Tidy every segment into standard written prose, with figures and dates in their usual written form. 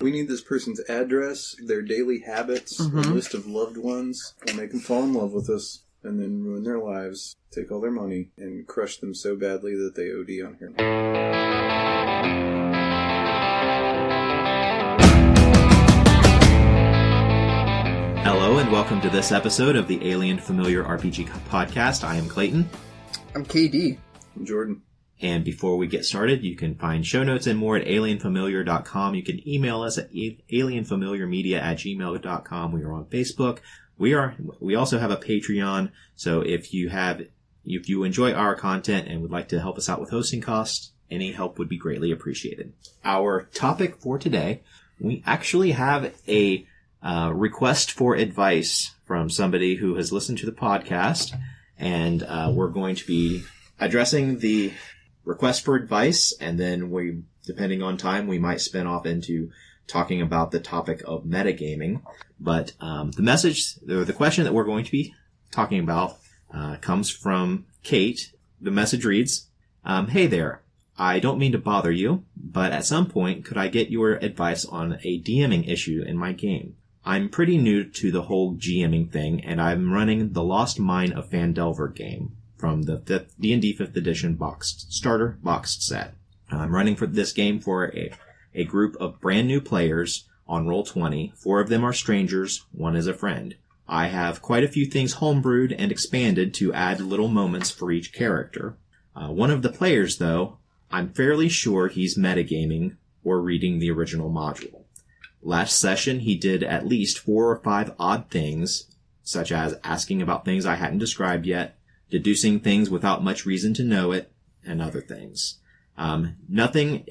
we need this person's address, their daily habits, a list of loved ones. We'll make them fall in love with us, and then ruin their lives, take all their money, and crush them so badly that they OD on heroin. Hello, and welcome to this episode of the Alien Familiar RPG Podcast. I am Clayton. I'm KD. I'm Jordan. And before we get started, you can find show notes and more at alienfamiliar.com. You can email us at alienfamiliarmedia@gmail.com. We are on Facebook. We also have a Patreon. So if you enjoy our content and would like to help us out with hosting costs, any help would be greatly appreciated. Our topic for today, we actually have a request for advice from somebody who has listened to the podcast, and we're going to be addressing the request for advice, and then depending on time, we might spin off into talking about the topic of metagaming. But the question that we're going to be talking about comes from Kate. The message reads, "Hey there, I don't mean to bother you, but at some point, could I get your advice on a DMing issue in my game? I'm pretty new to the whole GMing thing, and I'm running the Lost Mine of Phandelver game from the D&D 5th edition starter boxed set. I'm running for this game for a group of brand new players on Roll20. 4 of them are strangers, 1 is a friend. I have quite a few things homebrewed and expanded to add little moments for each character. One of the players, though, I'm fairly sure he's metagaming or reading the original module. Last session, he did at least 4 or 5 odd things, such as asking about things I hadn't described yet, deducing things without much reason to know it, and other things. Nothing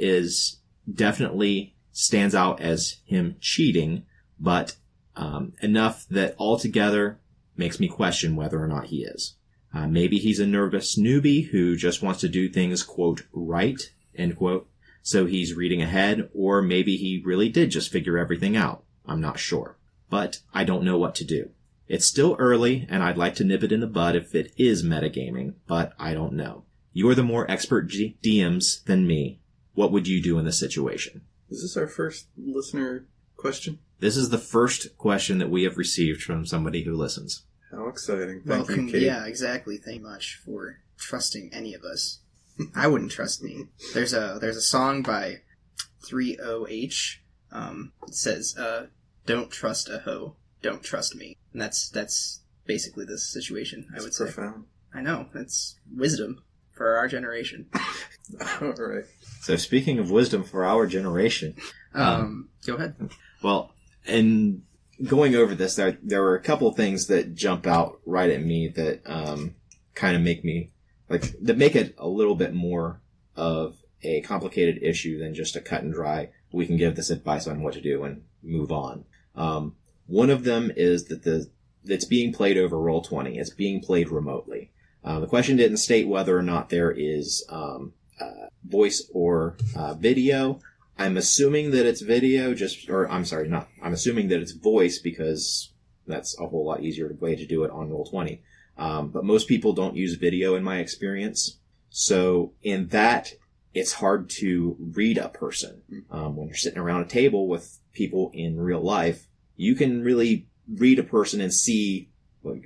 definitely stands out as him cheating, but enough that altogether makes me question whether or not he is. Maybe he's a nervous newbie who just wants to do things, quote, right, end quote, so he's reading ahead, or maybe he really did just figure everything out. I'm not sure. But I don't know what to do. It's still early, and I'd like to nip it in the bud if it is metagaming, but I don't know. You're the more expert DMs than me. What would you do in this situation?" Is this our first listener question? This is the first question that we have received from somebody who listens. How exciting. Thank you, Kate. Yeah, exactly. Thank you much for trusting any of us. I wouldn't trust me. There's a song by 30H. It says, "Don't trust a hoe. Don't trust me." And that's basically the situation, I would say. Profound. I know. That's wisdom for our generation. All right. So speaking of wisdom for our generation. Go ahead. Well, in going over this, there were a couple things that jump out right at me that kind of make it a little bit more of a complicated issue than just a cut and dry, we can give this advice on what to do and move on. One of them is that it's being played over Roll20. It's being played remotely. The question didn't state whether or not there is voice or video. I'm assuming that it's video, I'm assuming that it's voice because that's a whole lot easier way to do it on Roll20. But most people don't use video in my experience. So in that, it's hard to read a person. When you're sitting around a table with people in real life, you can really read a person and see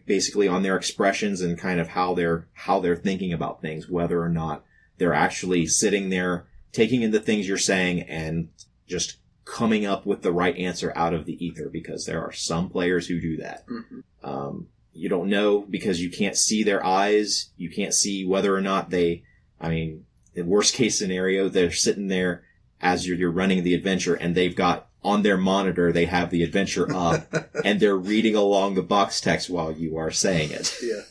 basically on their expressions and kind of how they're thinking about things, whether or not they're actually sitting there taking in the things you're saying and just coming up with the right answer out of the ether, because there are some players who do that. Mm-hmm. You don't know because you can't see their eyes. You can't see whether or not the worst case scenario, they're sitting there as you're running the adventure and they've got on their monitor, they have the adventure up and they're reading along the box text while you are saying it. Yeah.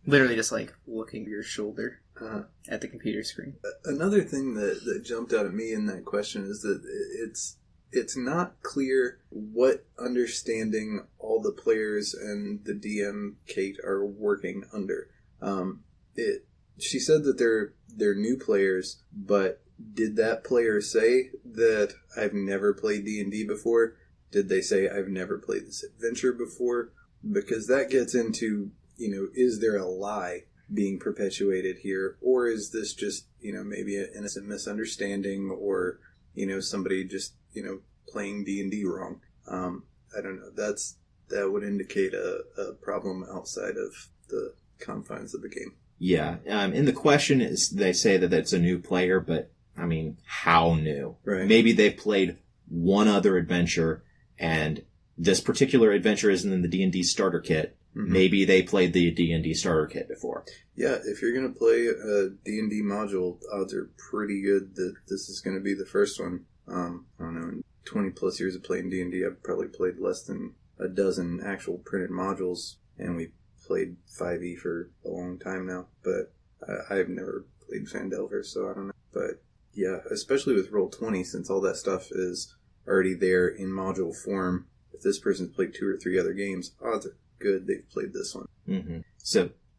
Literally just looking at your shoulder at the computer screen. Another thing that jumped out at me in that question is that it's not clear what understanding all the players and the DM, Kate, are working under. She said that they're new players, but did that player say that I've never played D&D before? Did they say I've never played this adventure before? Because that gets into, is there a lie being perpetuated here? Or is this just, maybe an innocent misunderstanding or, somebody just, playing D&D wrong. I don't know. That would indicate a problem outside of the confines of the game. Yeah. In the question, they say that it's a new player, but, I mean, how new? Right. Maybe they've played one other adventure, and this particular adventure isn't in the D&D starter kit. Mm-hmm. Maybe they played the D&D starter kit before. Yeah, if you're going to play a D&D module, odds are pretty good that this is going to be the first one. I don't know, in 20 plus years of playing D&D, I've probably played less than a dozen actual printed modules, and we played 5e for a long time now, but I've never played Phandelver, so I don't know. But yeah, especially with Roll20, since all that stuff is already there in module form, if this person's played 2 or 3 other games, odds are good they've played this one. Mm-hmm.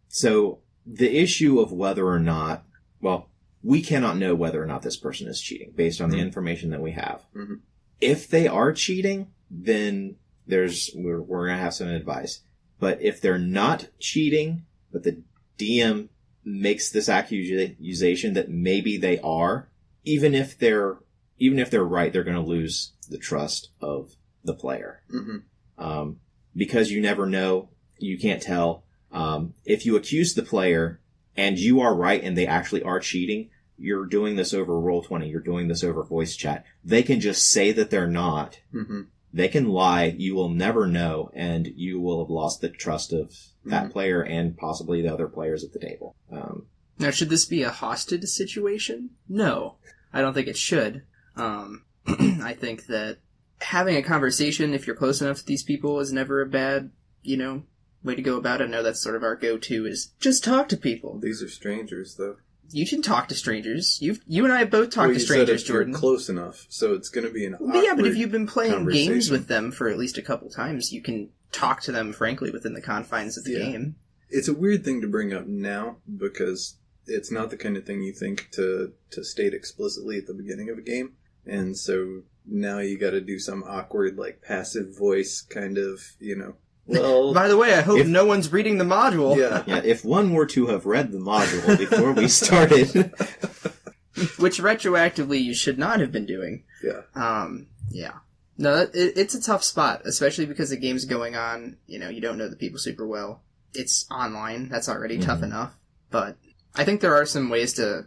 So the issue of whether or not, well, we cannot know whether or not this person is cheating based on the information that we have. Mm-hmm. If they are cheating, then we're going to have some advice. But if they're not cheating, but the DM makes this accusation that maybe they are, even if they're right, they're going to lose the trust of the player. Mm-hmm. Because you never know, you can't tell. If you accuse the player and you are right and they actually are cheating, you're doing this over Roll20, you're doing this over voice chat. They can just say that they're not. Mm-hmm. They can lie. You will never know, and you will have lost the trust of that player and possibly the other players at the table. Now, should this be a hostage situation? No, I don't think it should. I think that having a conversation, if you're close enough to these people, is never a bad, way to go about it. I know that's sort of our go-to is just talk to people. These are strangers, though. You can talk to strangers. You and I have both talked to strangers, Jordan. You're close enough, so it's going to be an awkward Yeah, but if you've been playing games with them for at least a couple times, you can talk to them frankly within the confines of the game. It's a weird thing to bring up now because it's not the kind of thing you think to state explicitly at the beginning of a game, and so now you got to do some awkward, passive voice kind of, Well, by the way, I hope no one's reading the module. Yeah, if one were to have read the module before we started. Which retroactively you should not have been doing. Yeah. Yeah. No, it's a tough spot, especially because the game's going on, you don't know the people super well. It's online, that's already tough enough. But I think there are some ways to,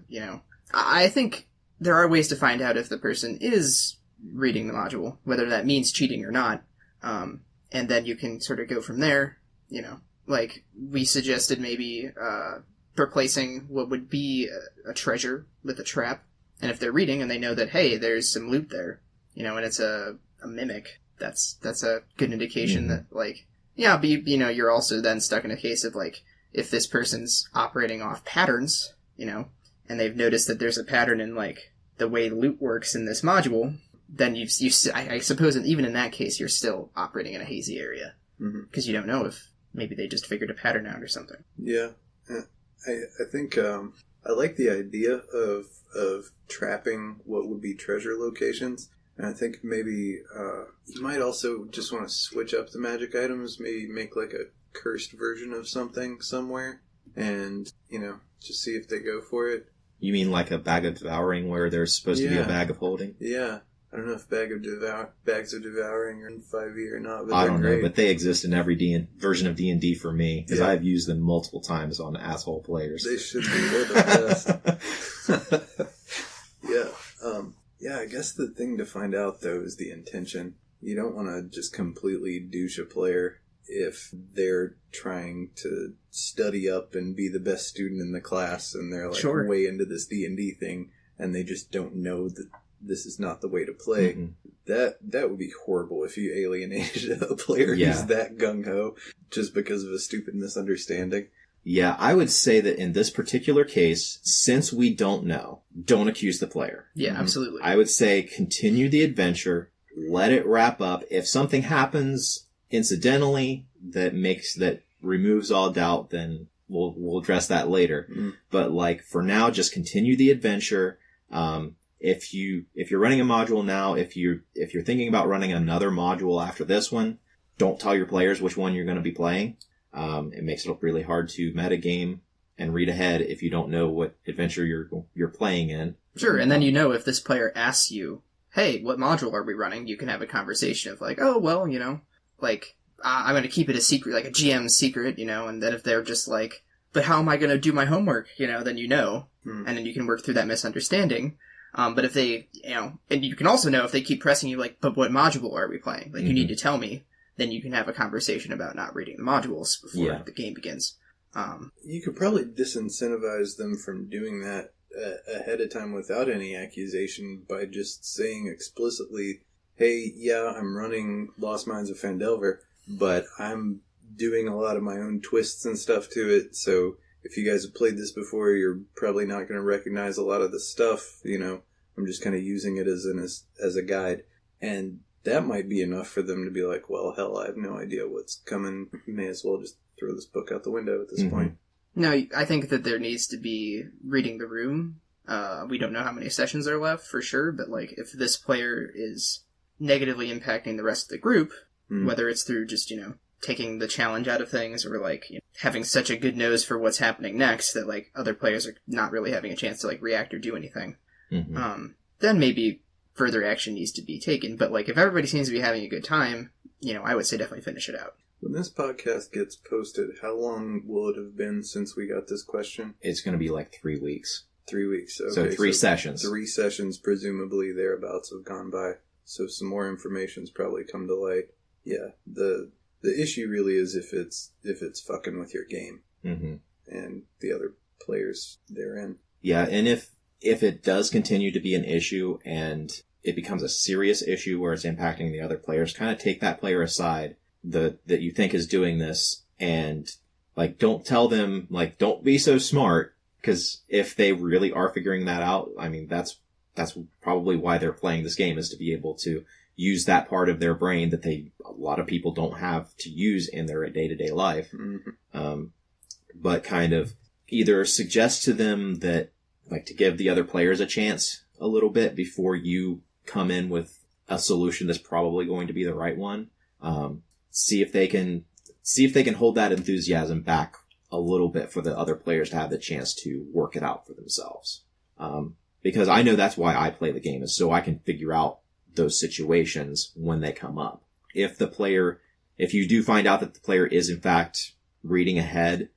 I think there are ways to find out if the person is reading the module, whether that means cheating or not. And then you can sort of go from there, we suggested maybe replacing what would be a treasure with a trap. And if they're reading and they know that, hey, there's some loot there, and it's a mimic, that's a good indication that, but you're also then stuck in a case of, if this person's operating off patterns, and they've noticed that there's a pattern in, the way loot works in this module, then I suppose even in that case, you're still operating in a hazy area. Because you don't know if maybe they just figured a pattern out or something. Yeah. I think I like the idea of trapping what would be treasure locations. And I think maybe you might also just want to switch up the magic items, maybe make a cursed version of something somewhere, and, just see if they go for it. You mean like a bag of devouring where there's supposed to be a bag of holding? Yeah. I don't know if bags of devouring are in 5e or not, but I don't know, but they exist in every version of D&D for me, because I've used them multiple times on asshole players. They should be. They're the best. Yeah, I guess the thing to find out, though, is the intention. You don't want to just completely douche a player if they're trying to study up and be the best student in the class, and they're way into this D&D thing, and they just don't know that this is not the way to play. That would be horrible if you alienated a player who's that gung-ho just because of a stupid misunderstanding. Yeah, I would say that in this particular case, since we don't know, don't accuse the player. Yeah, absolutely. I would say continue the adventure, let it wrap up. If something happens incidentally that removes all doubt, then we'll address that later. But for now, just continue the adventure. If you're running a module now, if you're thinking about running another module after this one, don't tell your players which one you're going to be playing. It makes it really hard to metagame and read ahead if you don't know what adventure you're playing in. Sure, and then if this player asks you, hey, what module are we running? You can have a conversation of like, oh, well, like, I'm going to keep it a secret, like a GM secret, and then if they're just like, but how am I going to do my homework? Then and then you can work through that misunderstanding. But if they, and you can also know if they keep pressing you like, but what module are we playing? Like, you need to tell me. Then you can have a conversation about not reading the modules before the game begins. You could probably disincentivize them from doing that ahead of time without any accusation by just saying explicitly, hey, yeah, I'm running Lost Mines of Phandelver, but I'm doing a lot of my own twists and stuff to it, so if you guys have played this before, you're probably not going to recognize a lot of the stuff, I'm just kind of using it as a guide. And that might be enough for them to be like, well, hell, I have no idea what's coming. May as well just throw this book out the window at this point. No, I think that there needs to be reading the room. We don't know how many sessions are left for sure, but like if this player is negatively impacting the rest of the group, whether it's through just, taking the challenge out of things or like having such a good nose for what's happening next that like other players are not really having a chance to like react or do anything, then maybe further action needs to be taken. But like if everybody seems to be having a good time, I would say definitely finish it out. When this podcast gets posted, how long will it have been since we got this question? It's going to be like 3 weeks. 3 weeks. Okay, so 3 sessions. 3 sessions, presumably thereabouts, have gone by. So some more information's probably come to light. Yeah, the issue really is if it's fucking with your game and the other players therein. Yeah, and if it does continue to be an issue and it becomes a serious issue where it's impacting the other players, kind of take that player aside that you think is doing this and like don't tell them like don't be so smart, because if they really are figuring that out, I mean that's probably why they're playing this game, is to be able to use that part of their brain that a lot of people don't have to use in their day-to-day life. But kind of either suggest to them that, like, to give the other players a chance a little bit before you come in with a solution that's probably going to be the right one. See if they can hold that enthusiasm back a little bit for the other players to have the chance to work it out for themselves. Because I know that's why I play the game, is so I can figure out those situations when they come up. If you do find out that the player is in fact reading ahead,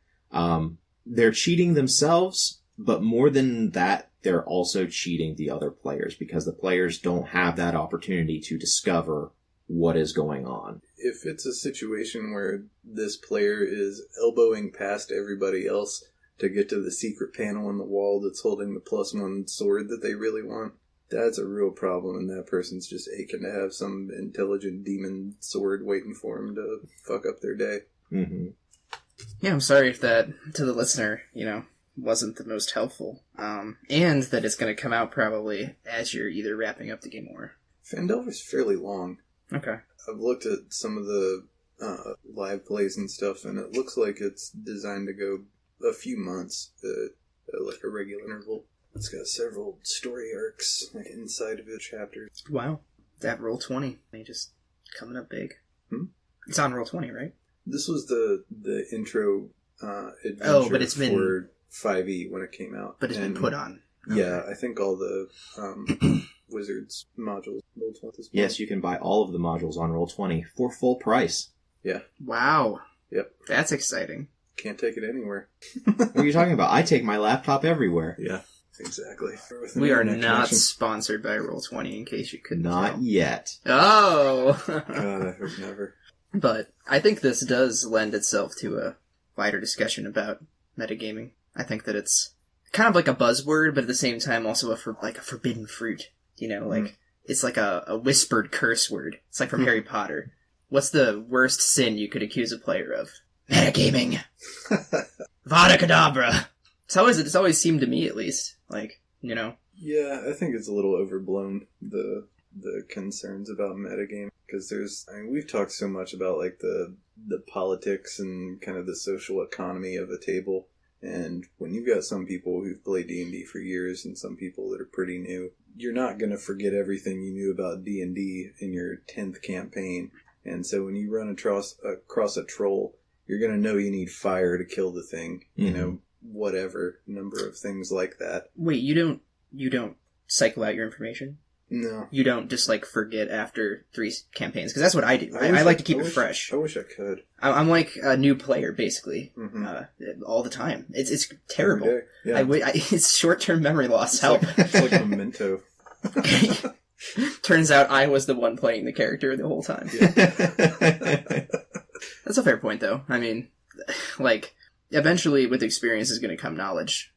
they're cheating themselves, but more than that, they're also cheating the other players because the players don't have that opportunity to discover what is going on. If it's a situation where this player is elbowing past everybody else to get to the secret panel on the wall that's holding the +1 sword that they really want, that's a real problem, and that person's just aching to have some intelligent demon sword waiting for him to fuck up their day. Yeah, I'm sorry if that, to the listener, wasn't the most helpful. And that it's going to come out probably as you're either wrapping up the game or... Phandelver's fairly long. Okay. I've looked at some of the live plays and stuff, and it looks like it's designed to go a few months at like a regular interval. It's got several story arcs inside of each chapter. Wow. That Roll20. They just coming up big. It's on Roll20, right? This was the intro adventure but it's been for 5e when it came out. But it's been put on. Okay. Yeah, I think all the Wizards modules. Roll20 yes, you can buy all of the modules on Roll20 for full price. Yeah. Wow. Yep. That's exciting. Can't take it anywhere. What are you talking about? I take my laptop everywhere. Yeah. Exactly. We are not sponsored by Roll20, in case you couldn't Not tell. yet. Oh! God, I hope never. But I think this does lend itself to a wider discussion about metagaming. I think that it's kind of like a buzzword, but at the same time also a forbidden fruit. It's like a whispered curse word. It's like from Harry Potter. What's the worst sin you could accuse a player of? Metagaming! Vada Kedavra! It's always seemed to me, at least. Yeah, I think it's a little overblown, the concerns about metagame. Because we've talked so much about, the politics and kind of the social economy of a table. And when you've got some people who've played D&D for years and some people that are pretty new, you're not going to forget everything you knew about D&D in your 10th campaign. And so when you run across a troll, you're going to know you need fire to kill the thing. Whatever number of things like that. Wait, you don't cycle out your information? No. You don't just, like, forget after 3 campaigns, because that's what I do. I like to keep it fresh. I wish I could. I'm like a new player, basically, Mm-hmm. all the time. It's terrible. Okay. Yeah. It's short-term memory loss. Help. It's like Memento. Turns out I was the one playing the character the whole time. Yeah. That's a fair point, though. I mean, like, eventually with experience is going to come knowledge.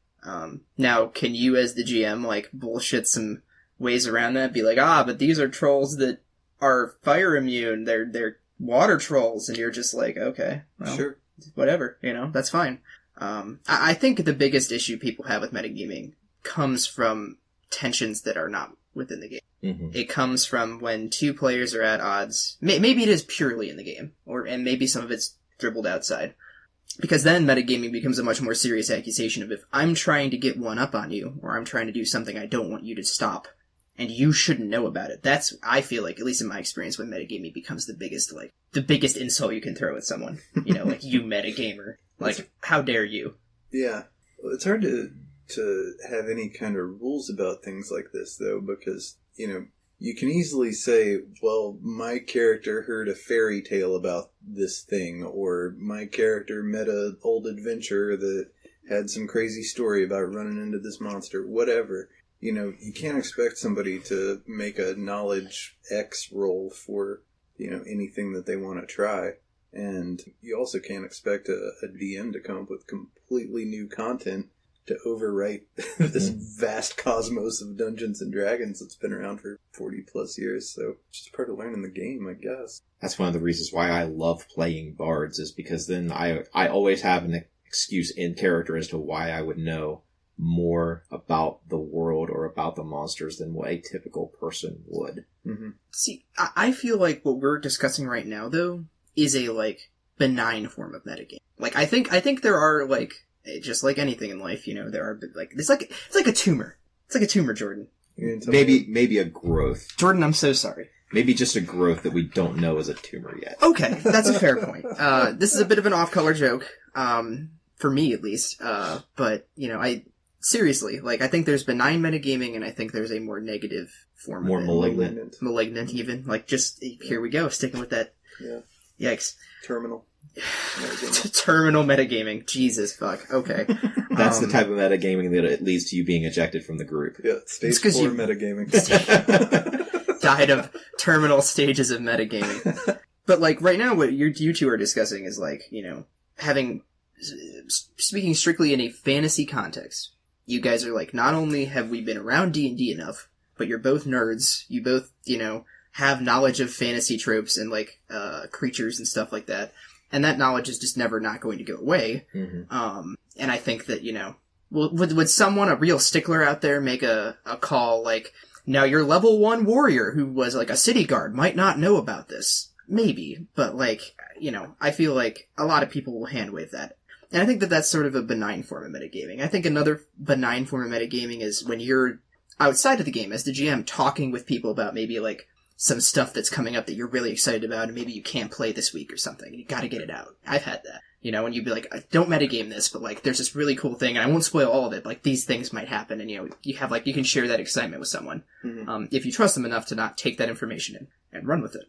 Now, can you as the GM, like, bullshit some ways around that? Be like, but these are trolls that are fire immune. They're water trolls. And you're just like, okay, well, Sure. whatever, that's fine. I think the biggest issue people have with metagaming comes from tensions that are not within the game. Mm-hmm. It comes from when 2 players are at odds. Maybe it is purely in the game, and maybe some of it's dribbled outside. Because then metagaming becomes a much more serious accusation of if I'm trying to get one up on you, or I'm trying to do something I don't want you to stop, and you shouldn't know about it. That's, I feel like, at least in my experience, when metagaming becomes the biggest insult you can throw at someone. Like, you metagamer. Like, how dare you? Yeah. Well, it's hard to have any kind of rules about things like this, though, because, you can easily say, well, my character heard a fairy tale about this thing, or my character met an old adventurer that had some crazy story about running into this monster, whatever. You can't expect somebody to make a knowledge X roll for, anything that they want to try. And you also can't expect a DM to come up with completely new content to overwrite this vast cosmos of Dungeons and Dragons that's been around for 40 plus years. So it's just part of learning the game, I guess. That's one of the reasons why I love playing bards, is because then I always have an excuse in character as to why I would know more about the world or about the monsters than what a typical person would. Mm-hmm. See, I feel like what we're discussing right now, though, is a, like, benign form of metagame. Like, I think there are, like, just like anything in life, there are, like, it's like a tumor. It's like a tumor, Jordan. Maybe a growth. Jordan, I'm so sorry. Maybe just a growth that we don't know is a tumor yet. Okay, that's a fair point. This is a bit of an off-color joke, for me at least, but, seriously, like, I think there's benign metagaming, and I think there's a more negative form more of it. malignant. Malignant, even. Like, just, here we go, sticking with that. Yeah. Yikes. Terminal. Terminal metagaming. Jesus fuck. Okay. That's the type of metagaming that it leads to you being ejected from the group. Yeah, stage 4 metagaming. Died of terminal stages of metagaming. But, like, right now, what you two are discussing is, like, speaking strictly in a fantasy context. You guys are like, not only have we been around D&D enough, but you're both nerds. You both, have knowledge of fantasy tropes and, like, creatures and stuff like that. And that knowledge is just never not going to go away. Mm-hmm. And I think that, would someone, a real stickler out there, make a call like, now your level 1 warrior who was, like, a city guard might not know about this. Maybe. But, like, I feel like a lot of people will hand-wave that. And I think that that's sort of a benign form of metagaming. I think another benign form of metagaming is when you're outside of the game as the GM talking with people about maybe, like, some stuff that's coming up that you're really excited about and maybe you can't play this week or something and you gotta get it out. I've had that. And you'd be like, don't metagame this, but, like, there's this really cool thing and I won't spoil all of it, but, like, these things might happen and, you have, like, you can share that excitement with someone. Mm-hmm. If you trust them enough to not take that information and run with it.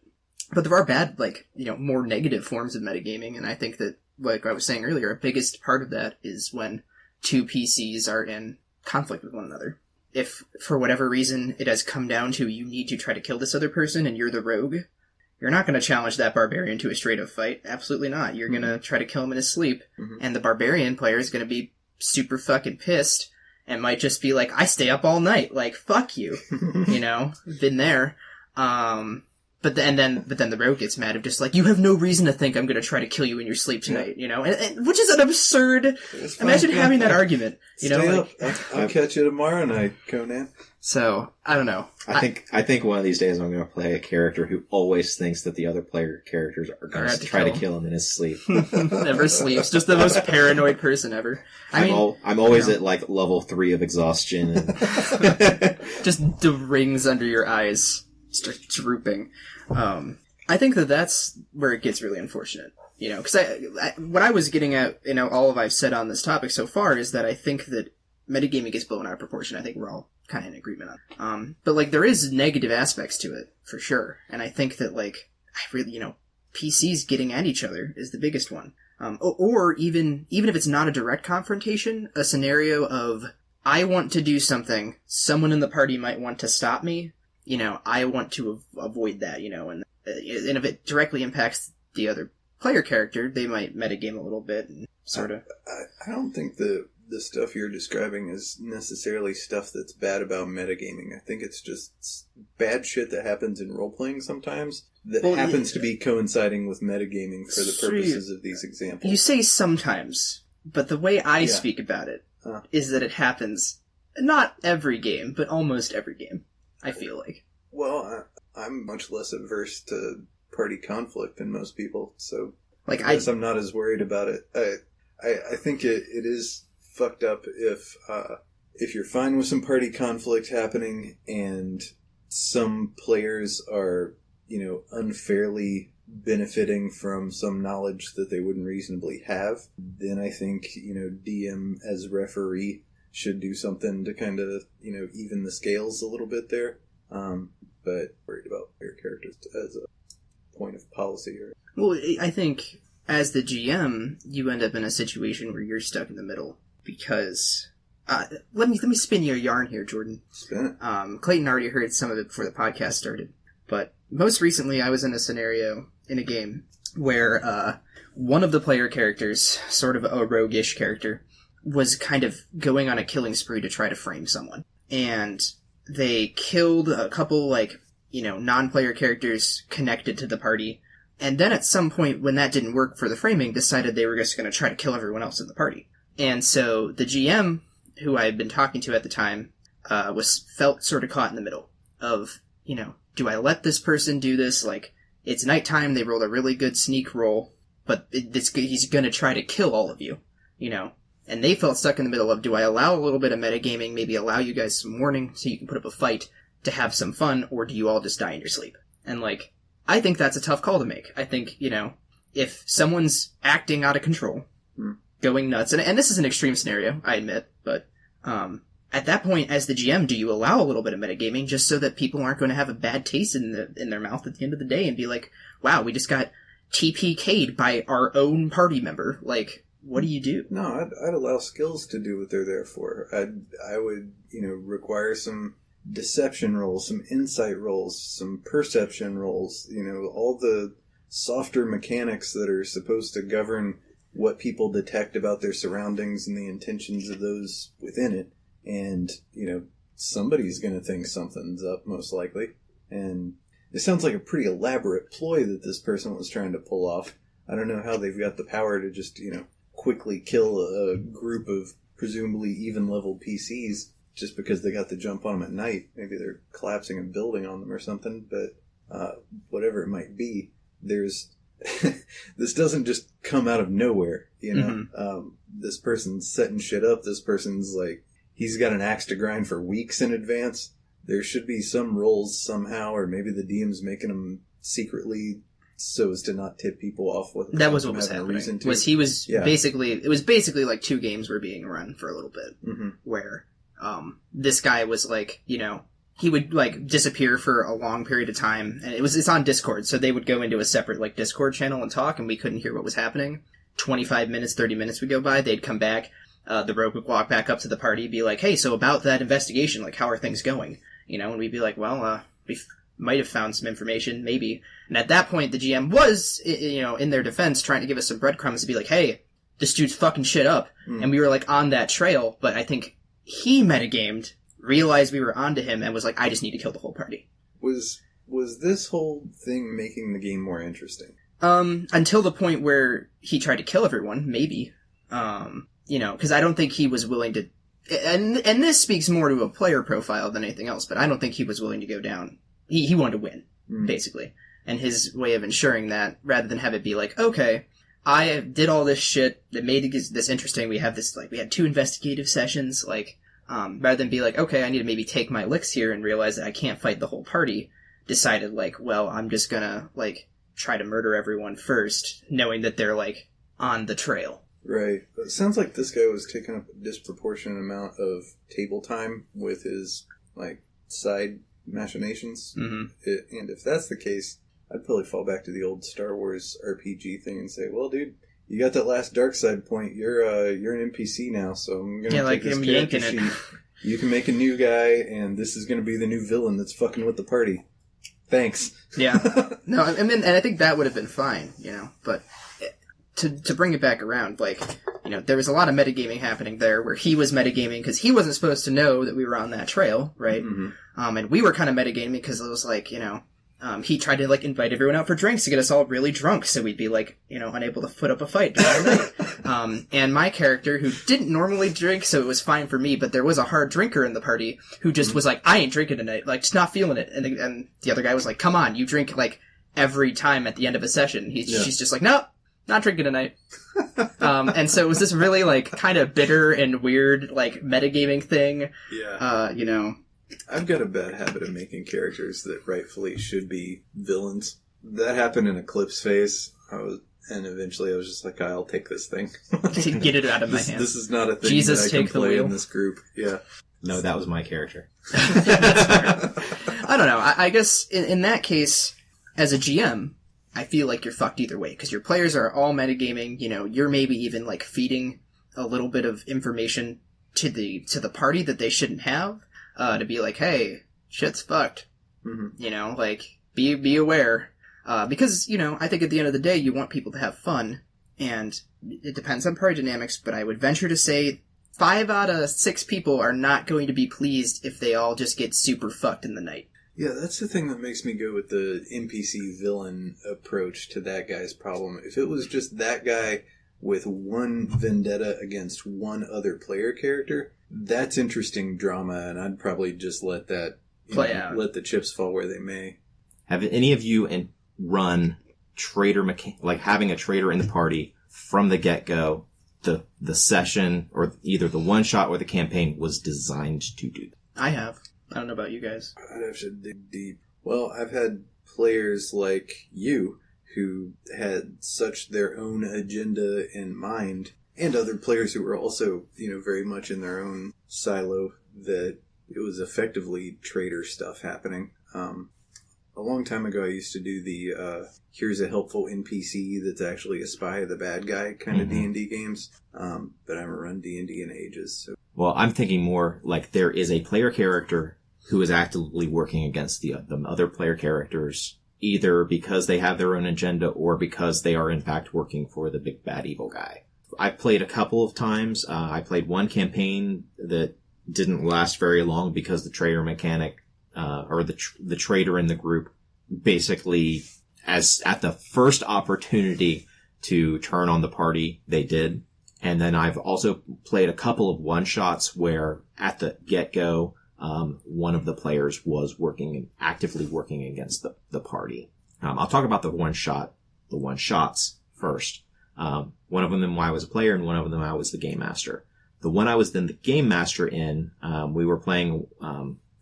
But there are bad, like, more negative forms of metagaming, and I think that, like I was saying earlier, a biggest part of that is when 2 PCs are in conflict with one another. If, for whatever reason, it has come down to you need to try to kill this other person and you're the rogue, you're not going to challenge that barbarian to a straight-up fight. Absolutely not. You're going to try to kill him in his sleep, and the barbarian player is going to be super fucking pissed and might just be like, I stay up all night. Like, fuck you. Been there. But then the rogue gets mad of just like, you have no reason to think I'm going to try to kill you in your sleep tonight, and which is an absurd. Imagine having that argument, Stay up. I'll catch you tomorrow night, Conan. So I don't know. I think one of these days I'm going to play a character who always thinks that the other player characters are going to try to kill him in his sleep. Never sleeps. Just the most paranoid person ever. I'm always at like level 3 of exhaustion. And just the rings under your eyes start drooping. I think that's where it gets really unfortunate, because what I was getting at, all of I've said on this topic so far is that I think that metagaming gets blown out of proportion. I think we're all kind of in agreement on. But, like, there is negative aspects to it, for sure. And I think that, like, I really, PCs getting at each other is the biggest one. Or even if it's not a direct confrontation, a scenario of, I want to do something, someone in the party might want to stop me, I want to avoid that, and if it directly impacts the other player character, they might metagame a little bit and sort of. I don't think the stuff you're describing is necessarily stuff that's bad about metagaming. I think it's just bad shit that happens in role-playing sometimes that happens to be coinciding with metagaming for the purposes of these examples. You say sometimes, but the way I speak about it is that it happens not every game, but almost every game, I feel like. Well, I'm much less averse to party conflict than most people, so like I guess I'm not as worried about it. I think it is fucked up if you're fine with some party conflict happening and some players are, unfairly benefiting from some knowledge that they wouldn't reasonably have, then I think, DM as referee should do something to kind of, even the scales a little bit there. But worried about player characters as a point of policy. Well, I think as the GM, you end up in a situation where you're stuck in the middle because let me spin you a yarn here, Jordan. Spin it. Clayton already heard some of it before the podcast started, but most recently I was in a scenario in a game where one of the player characters, sort of a roguish character, was kind of going on a killing spree to try to frame someone. And they killed a couple, non-player characters connected to the party. And then at some point, when that didn't work for the framing, decided they were just going to try to kill everyone else in the party. And so the GM, who I had been talking to at the time, felt sort of caught in the middle of, do I let this person do this? Like, it's nighttime, they rolled a really good sneak roll, but he's going to try to kill all of you, And they felt stuck in the middle of, do I allow a little bit of metagaming, maybe allow you guys some warning so you can put up a fight to have some fun, or do you all just die in your sleep? And, I think that's a tough call to make. I think, if someone's acting out of control, going nuts, and this is an extreme scenario, I admit, but at that point, as the GM, do you allow a little bit of metagaming just so that people aren't going to have a bad taste in their mouth at the end of the day and be like, wow, we just got TPK'd by our own party member? What do you do? No, I'd allow skills to do what they're there for. I would, require some deception rolls, some insight rolls, some perception rolls, all the softer mechanics that are supposed to govern what people detect about their surroundings and the intentions of those within it. And, somebody's going to think something's up, most likely. And it sounds like a pretty elaborate ploy that this person was trying to pull off. I don't know how they've got the power to just, quickly kill a group of presumably even-leveled PCs just because they got the jump on them at night. Maybe they're collapsing a building on them or something, but whatever it might be, there's... this doesn't just come out of nowhere, Mm-hmm. This person's setting shit up. This person's he's got an axe to grind for weeks in advance. There should be some rolls somehow, or maybe the DM's making them secretly so as to not tip people off. That was what was happening. Basically, it was basically like 2 games were being run for a little bit, mm-hmm. where this guy was he would disappear for a long period of time, and it's on Discord, so they would go into a separate Discord channel and talk, and we couldn't hear what was happening. 25 minutes, 30 minutes would go by, they'd come back, the rogue would walk back up to the party, be like, hey, so about that investigation, how are things going? And we'd be like, well, we might have found some information, maybe. And at that point, the GM was, in their defense, trying to give us some breadcrumbs to be like, hey, this dude's fucking shit up. Mm. And we were on that trail, but I think he metagamed, realized we were onto him, and was like, I just need to kill the whole party. Was this whole thing making the game more interesting? Until the point where he tried to kill everyone, maybe. Because I don't think he was willing to... And this speaks more to a player profile than anything else, but I don't think he was willing to go down. He wanted to win, basically. And his way of ensuring that, rather than have it be okay, I did all this shit that made this interesting. We have this, we had 2 investigative sessions, rather than be okay, I need to maybe take my licks here and realize that I can't fight the whole party, decided, well, I'm just gonna, try to murder everyone first, knowing that they're, on the trail. Right. It sounds like this guy was taking up a disproportionate amount of table time with his like side machinations. Mm-hmm. And if that's the case, I'd probably fall back to the old Star Wars RPG thing and say, well, dude, you got that last dark side point. You're an NPC now, so I'm gonna take this character sheet. You can make a new guy, and this is gonna be the new villain that's fucking with the party. Thanks. Yeah. No, and I think that would have been fine, you know. But to bring it back around, like, you know, there was a lot of metagaming happening there, where he was metagaming because he wasn't supposed to know that we were on that trail, right? Mm-hmm. And we were kind of metagaming because it was like, you know. He tried to, like, invite everyone out for drinks to get us all really drunk, so we'd be, like, you know, unable to put up a fight during the night. And my character, who didn't normally drink, so it was fine for me, but there was a hard drinker in the party who just was like, I ain't drinking tonight, like, just not feeling it. And the other guy was like, come on, you drink, like, every time at the end of a session. She's just like, no, not drinking tonight. And so it was this really, like, kind of bitter and weird, like, metagaming thing. Yeah. You know. I've got a bad habit of making characters that rightfully should be villains. That happened in Eclipse phase. And eventually I was just like, I'll take this thing. Get it out of my hands. This is not a thing Jesus, that I can take the play wheel. in this group. Yeah. No, that was my character. I don't know. I guess in that case, as a GM, I feel like you're fucked either way, because your players are all metagaming. You know, you're maybe even, like, feeding a little bit of information to the party that they shouldn't have. To be like, hey, shit's fucked. Mm-hmm. You know, like, be aware. Because, you know, I think at the end of the day, you want people to have fun, and it depends on party dynamics, but I would venture to say 5 out of 6 people are not going to be pleased if they all just get super fucked in the night. Yeah, that's the thing that makes me go with the NPC villain approach to that guy's problem. If it was just that guy with one vendetta against one other player character, that's interesting drama, and I'd probably just let that play out. Let the chips fall where they may. Have any of you run traitor like having a traitor in the party from the get-go? The session, or either the one-shot or the campaign, was designed to do that. I have. I don't know about you guys. I'd have to dig deep. Well, I've had players like you who had such their own agenda in mind, and other players who were also, you know, very much in their own silo, that it was effectively traitor stuff happening. A long time ago, I used to do the here's a helpful NPC that's actually a spy of the bad guy kind of D&D games, but I haven't run D&D in ages. So. Well, I'm thinking more like there is a player character who is actively working against the other player characters, either because they have their own agenda or because they are in fact working for the big bad evil guy. I've played a couple of times. I played one campaign that didn't last very long because the traitor mechanic, or the traitor in the group, basically, as at the first opportunity to turn on the party, they did. And then I've also played a couple of one-shots where at the get-go, one of the players was actively working against the party. I'll talk about the one-shots first. One of them I was a player, and one of them I was the game master. The one I was then the game master in, we were playing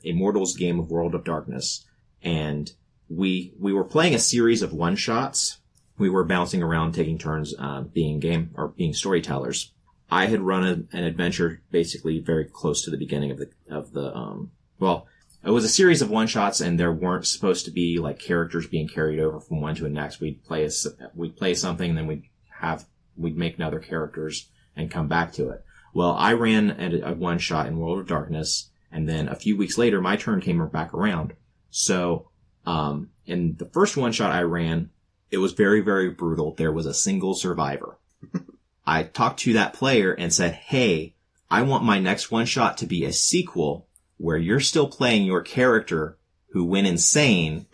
Immortals game of World of Darkness, and we were playing a series of one-shots. We were bouncing around, taking turns being storytellers. I had run an adventure basically very close to the beginning of the it was a series of one-shots, and there weren't supposed to be like characters being carried over from one to the next. We'd play something, and then we'd make another characters and come back to it. Well, I ran a one-shot in World of Darkness, and then a few weeks later, my turn came back around. So, in the first one-shot I ran, it was very, very brutal. There was a single survivor. I talked to that player and said, hey, I want my next one-shot to be a sequel where you're still playing your character who went insane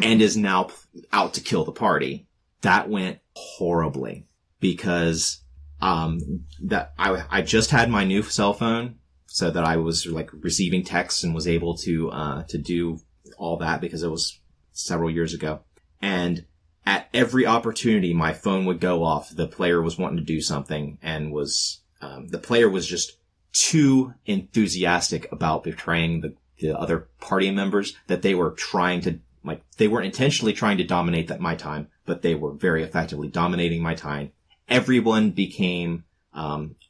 and is now out to kill the party. That went horribly because I just had my new cell phone, so that I was like receiving texts and was able to do all that because it was several years ago. And at every opportunity, my phone would go off. The player was wanting to do something, and the player was just too enthusiastic about betraying the other party members that they were they weren't intentionally trying to dominate my time, but they were very effectively dominating my time. Everyone became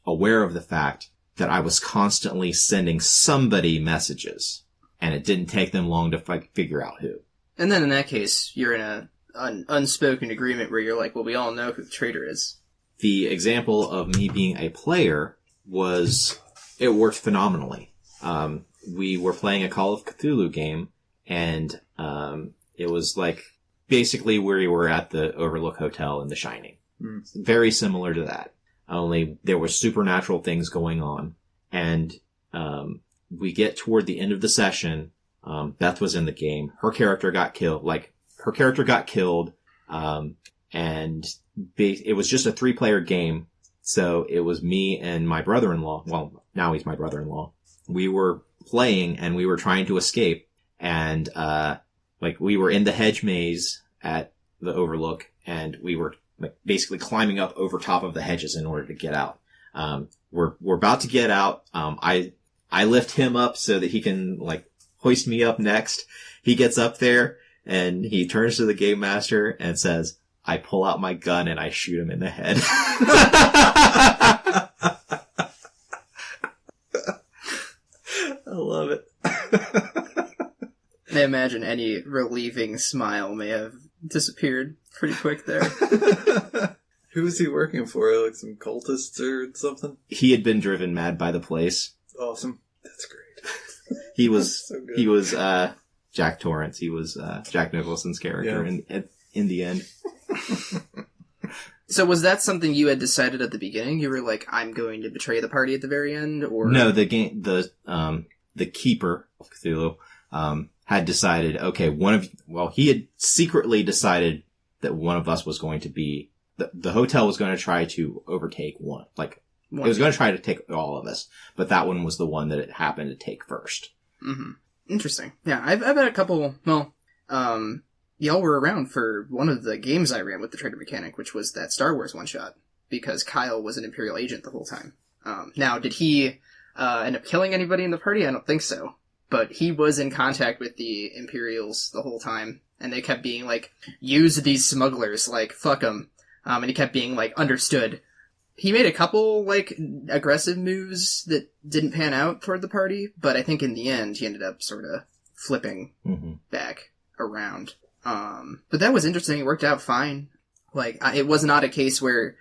aware of the fact that I was constantly sending somebody messages, and it didn't take them long to figure out who. And then in that case, you're in an unspoken agreement where you're like, well, we all know who the traitor is. The example of me being a player it worked phenomenally. We were playing a Call of Cthulhu game, and it was like basically where you were at the Overlook Hotel in The Shining. Very similar to that. Only there were supernatural things going on. And we get toward the end of the session. Beth was in the game. Her character got killed. And it was just a 3-player game. So it was me and my brother-in-law. Well, now he's my brother-in-law. We were playing and we were trying to escape. And, we were in the hedge maze at the Overlook, and we were basically climbing up over top of the hedges in order to get out. We're about to get out. I lift him up so that he can hoist me up next. He gets up there and he turns to the game master and says, I pull out my gun and I shoot him in the head. I love it. I imagine any relieving smile may have disappeared pretty quick there. Who was he working for? Like some cultists or something? He had been driven mad by the place. Awesome. That's great. He was, So good. he was, Jack Torrance. He was, Jack Nicholson's character in the end. So was that something you had decided at the beginning? You were like, I'm going to betray the party at the very end, or No, the keeper of Cthulhu, had decided, okay, he had secretly decided that one of us was going to be, the hotel was going to try to overtake one. It was going to try to take all of us, but that one was the one that it happened to take first. Mm-hmm. Interesting. Yeah, I've had a couple, y'all were around for one of the games I ran with the Traitor mechanic, which was that Star Wars one-shot, because Kyle was an Imperial agent the whole time. Now, did he end up killing anybody in the party? I don't think so. But he was in contact with the Imperials the whole time, and they kept being like, use these smugglers, fuck them. And he kept being understood. He made a couple, aggressive moves that didn't pan out toward the party, but I think in the end he ended up sort of flipping back around. But that was interesting. It worked out fine. It was not a case where,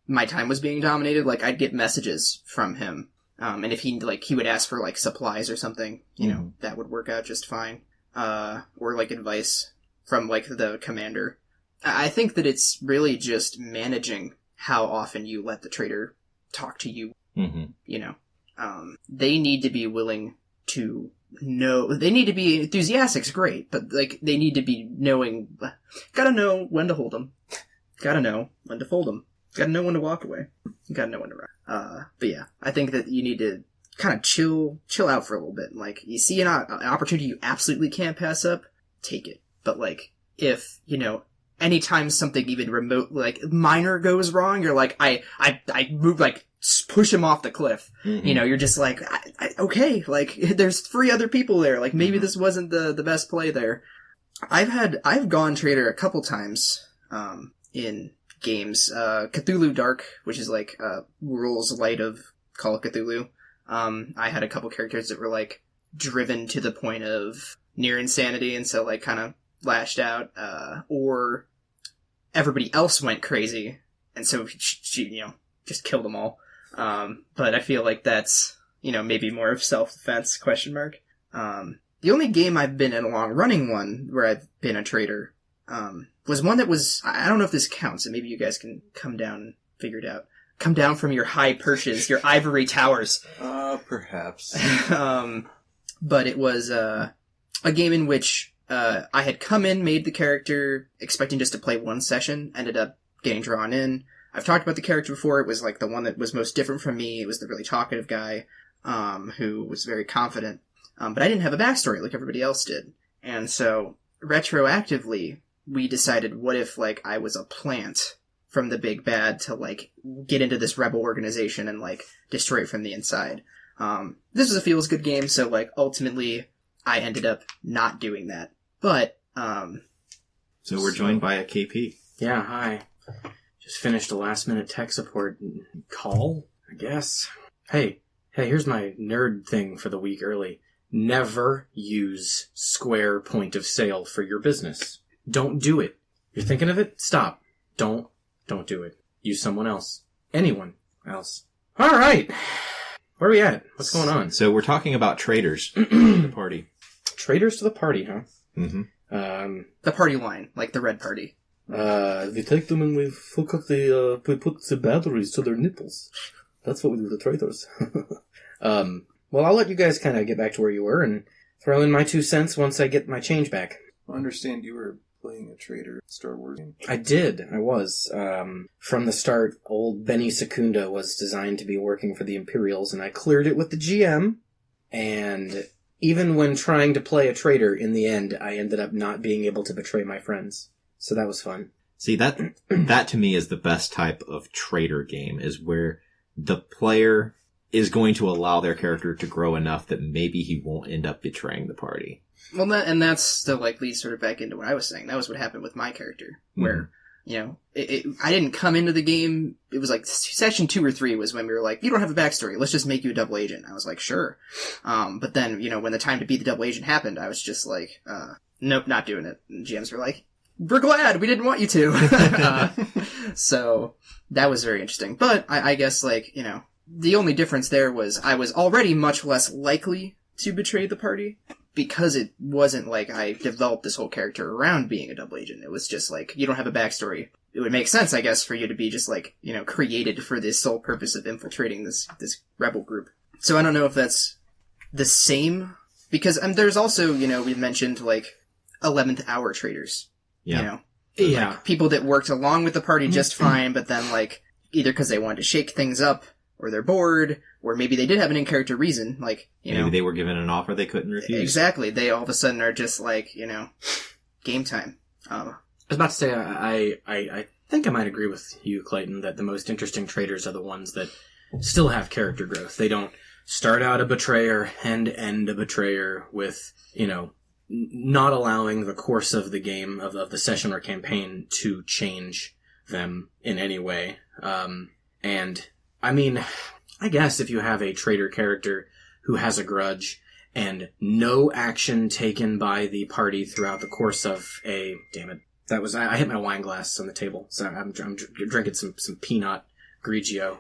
my time was being dominated. I'd get messages from him. And if he would ask for, supplies or something, that would work out just fine. Or, advice from, the commander. I think that it's really just managing how often you let the traitor talk to you. They need to be willing to know, they need to be enthusiastic's great, but they need to be gotta know when to hold them, gotta know when to fold them, gotta know when to walk away, gotta know when to run. But yeah, I think that you need to kind of chill out for a little bit. You see an opportunity you absolutely can't pass up, take it. But if, anytime something even remote, minor goes wrong, you're I move, push him off the cliff. You're just okay, there's 3 other people there. Maybe this wasn't the best play there. I've gone traitor a couple times, in games. Cthulhu Dark, which is rules light of Call of Cthulhu. I had a couple characters that were driven to the point of near insanity, and so kind of lashed out, or everybody else went crazy, and so she just killed them all. But I feel that's, maybe more of self-defense, ? The only game I've been in a long-running one where I've been a traitor, was one that was, I don't know if this counts, and maybe you guys can come down and figure it out. Come down from your high perches, your ivory towers. Perhaps. But it was, a game in which, I had come in, made the character, expecting just to play one session, ended up getting drawn in. I've talked about the character before. It was the one that was most different from me. It was the really talkative guy, who was very confident. But I didn't have a backstory like everybody else did. And so, retroactively, we decided, what if, I was a plant from the big bad to, get into this rebel organization and, destroy it from the inside. This was a feels-good game, so, ultimately, I ended up not doing that. But, So we're joined by a KP. Yeah, hi. Just finished a last-minute tech support call, I guess. Hey, here's my nerd thing for the week early. Never use Square point of sale for your business. Don't do it. You're thinking of it? Stop. Don't do it. Use someone else. Anyone else. All right. Where are we at? What's going on? So we're talking about traitors to the party. Traitors to the party, huh? Mm-hmm. The party line, like the red party. We take them and we hook up we put the batteries to their nipples. That's what we do with the traitors. Well, I'll let you guys kind of get back to where you were and throw in my 2 cents once I get my change back. I understand you were playing a traitor Star Wars game. I did. I was. From the start, old Benny Secunda was designed to be working for the Imperials, and I cleared it with the GM. And even when trying to play a traitor, in the end, I ended up not being able to betray my friends. So that was fun. See, that to me is the best type of traitor game, is where the player is going to allow their character to grow enough that maybe he won't end up betraying the party. Well, that's still leads sort of back into what I was saying. That was what happened with my character, where, I didn't come into the game. It was like session 2 or 3 was when we were like, you don't have a backstory. Let's just make you a double agent. I was like, sure. But then, when the time to be the double agent happened, I was just like, nope, not doing it. And GMs were like, we're glad we didn't want you to. So that was very interesting. But I guess the only difference there was I was already much less likely to betray the party because it wasn't like I developed this whole character around being a double agent. It was just like, you don't have a backstory. It would make sense, I guess, for you to be just created for this sole purpose of infiltrating this rebel group. So I don't know if that's the same because there's also, we mentioned 11th hour traitors. Yeah. People that worked along with the party just fine, but then either because they wanted to shake things up or they're bored, or maybe they did have an in-character reason, Maybe they were given an offer they couldn't refuse. Exactly. They all of a sudden are just game time. I was about to say, I think I might agree with you, Clayton, that the most interesting traitors are the ones that still have character growth. They don't start out a betrayer and end a betrayer with, not allowing the course of the game, of the session or campaign to change them in any way. I guess if you have a traitor character who has a grudge and no action taken by the party throughout the course of damn it. I hit my wine glass on the table. So I'm drinking some peanut Grigio.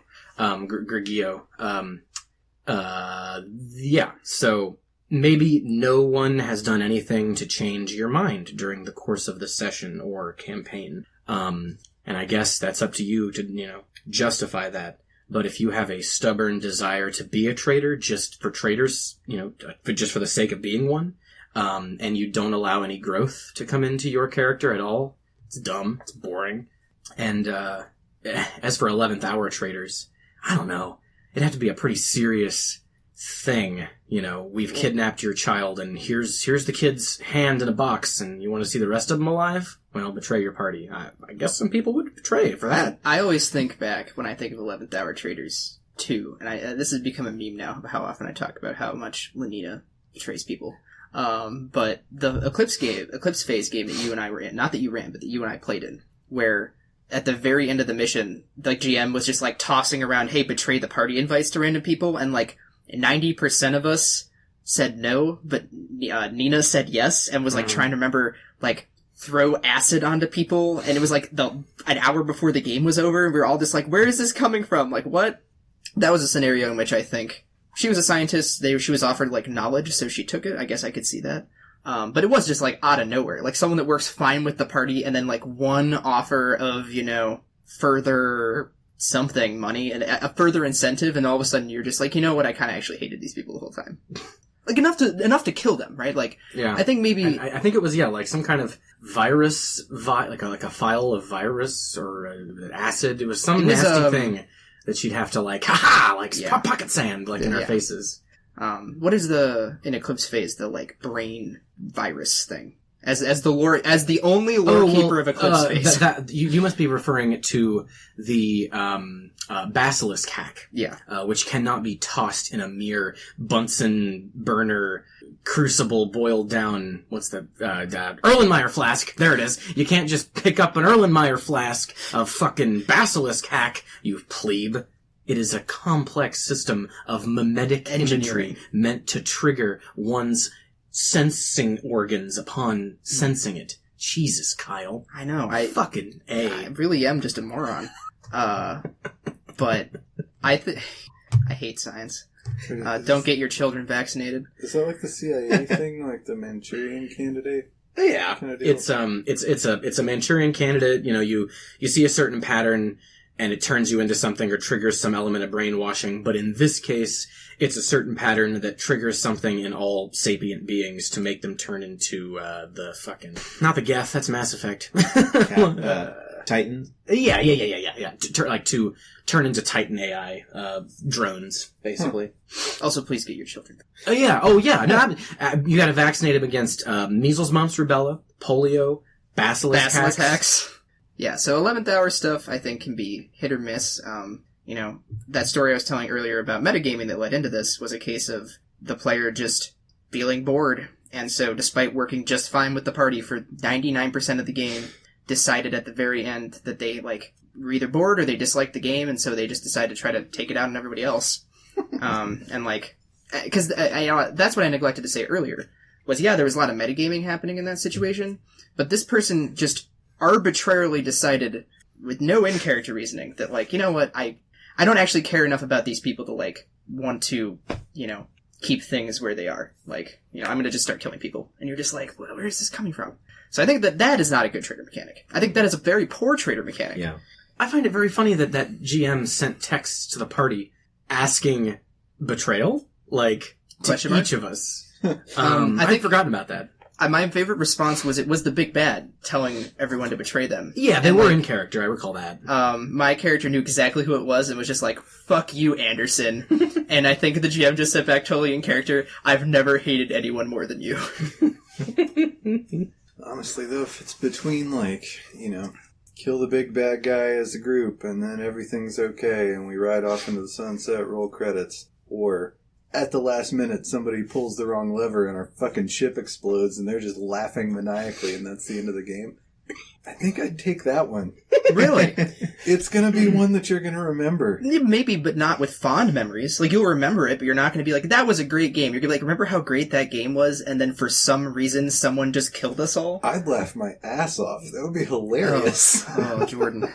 So maybe no one has done anything to change your mind during the course of the session or campaign. And I guess that's up to you to, justify that. But if you have a stubborn desire to be a traitor just for traitors, just for the sake of being one, and you don't allow any growth to come into your character at all, it's dumb, it's boring. And as for 11th hour traitors, I don't know. It'd have to be a pretty serious thing. We've kidnapped your child and here's the kid's hand in a box and you want to see the rest of them alive? Well, betray your party. I guess some people would betray for that. I always think back when I think of 11th hour traitors too, and this has become a meme now about how often I talk about how much Lenina betrays people. But the Eclipse phase game that you and I were in, not that you ran, but that you and I played in, where at the very end of the mission, the GM was just tossing around, hey, betray the party invites to random people, and 90% of us said no, but Nina said yes, and was trying to remember throw acid onto people, and it was an hour before the game was over, and we were all just where is this coming from? What? That was a scenario in which I think she was a scientist, she was offered knowledge, so she took it. I guess I could see that. But it was just out of nowhere. Someone that works fine with the party, and then one offer of, further something money, and a further incentive, and all of a sudden you're just you know what, I kind of actually hated these people the whole time. Enough to kill them, right? Yeah. I think maybe... I think it was, some kind of virus, like a vial of virus or acid. It was some nasty thing that she'd have to pocket sand, in our faces. What is in Eclipse phase, the brain virus thing? As the only lore keeper of Eclipse phase. You must be referring to the basilisk hack. Yeah. Which cannot be tossed in a mere Bunsen burner crucible boiled down. What's the Erlenmeyer flask? There it is. You can't just pick up an Erlenmeyer flask of fucking basilisk hack, you plebe. It is a complex system of mimetic imagery meant to trigger one's sensing organs upon sensing it. Jesus, Kyle. I know. Fucking A. I really am just a moron. But I hate science. Don't get your children vaccinated. Is that like the CIA thing, like the Manchurian Candidate? Yeah, Kind of deal? it's a Manchurian Candidate. You know, you see a certain pattern, and it turns you into something or triggers some element of brainwashing. But in this case, it's a certain pattern that triggers something in all sapient beings to make them turn into the fucking not the Geth. That's Mass Effect. Titan? Yeah. To turn into Titan AI drones, basically. Also, please get your children. Oh yeah. No, you got to vaccinate them against measles, mumps, rubella, polio, basilisk hacks. Yeah, so 11th hour stuff, I think, can be hit or miss. You know, that story I was telling earlier about metagaming that led into this was a case of the player just feeling bored. And so, despite working just fine with the party for 99% of the game, decided at the very end that they, like, were either bored or they disliked the game, and so they just decided to try to take it out on everybody else. And, like, because that's what I neglected to say earlier, was, yeah, there was a lot of metagaming happening in that situation, but this person just arbitrarily decided, with no in-character reasoning, that, like, you know what, I don't actually care enough about these people to, like, want to, you know, keep things where they are. Like, you know, I'm gonna just start killing people. And you're just like, well, where is this coming from? So I think that is not a good traitor mechanic. I think that is a very poor traitor mechanic. Yeah. I find it very funny that GM sent texts to the party asking betrayal, like, to each of us. I'd forgotten about that. My favorite response was, it was the big bad telling everyone to betray them. Yeah, they were in character, I recall that. My character knew exactly who it was and was just like, fuck you, Anderson. And I think the GM just said back totally in character, I've never hated anyone more than you. Honestly, though, if it's between, like, you know, kill the big bad guy as a group and then everything's okay and we ride off into the sunset, roll credits, or at the last minute somebody pulls the wrong lever and our fucking ship explodes and they're just laughing maniacally and that's the end of the game, I think I'd take that one. Really? It's gonna be one that you're gonna remember. Maybe, but not with fond memories. Like, you'll remember it, but you're not gonna be like, that was a great game. You're gonna be like, remember how great that game was, and then for some reason someone just killed us all? I'd laugh my ass off. That would be hilarious. Oh, Jordan.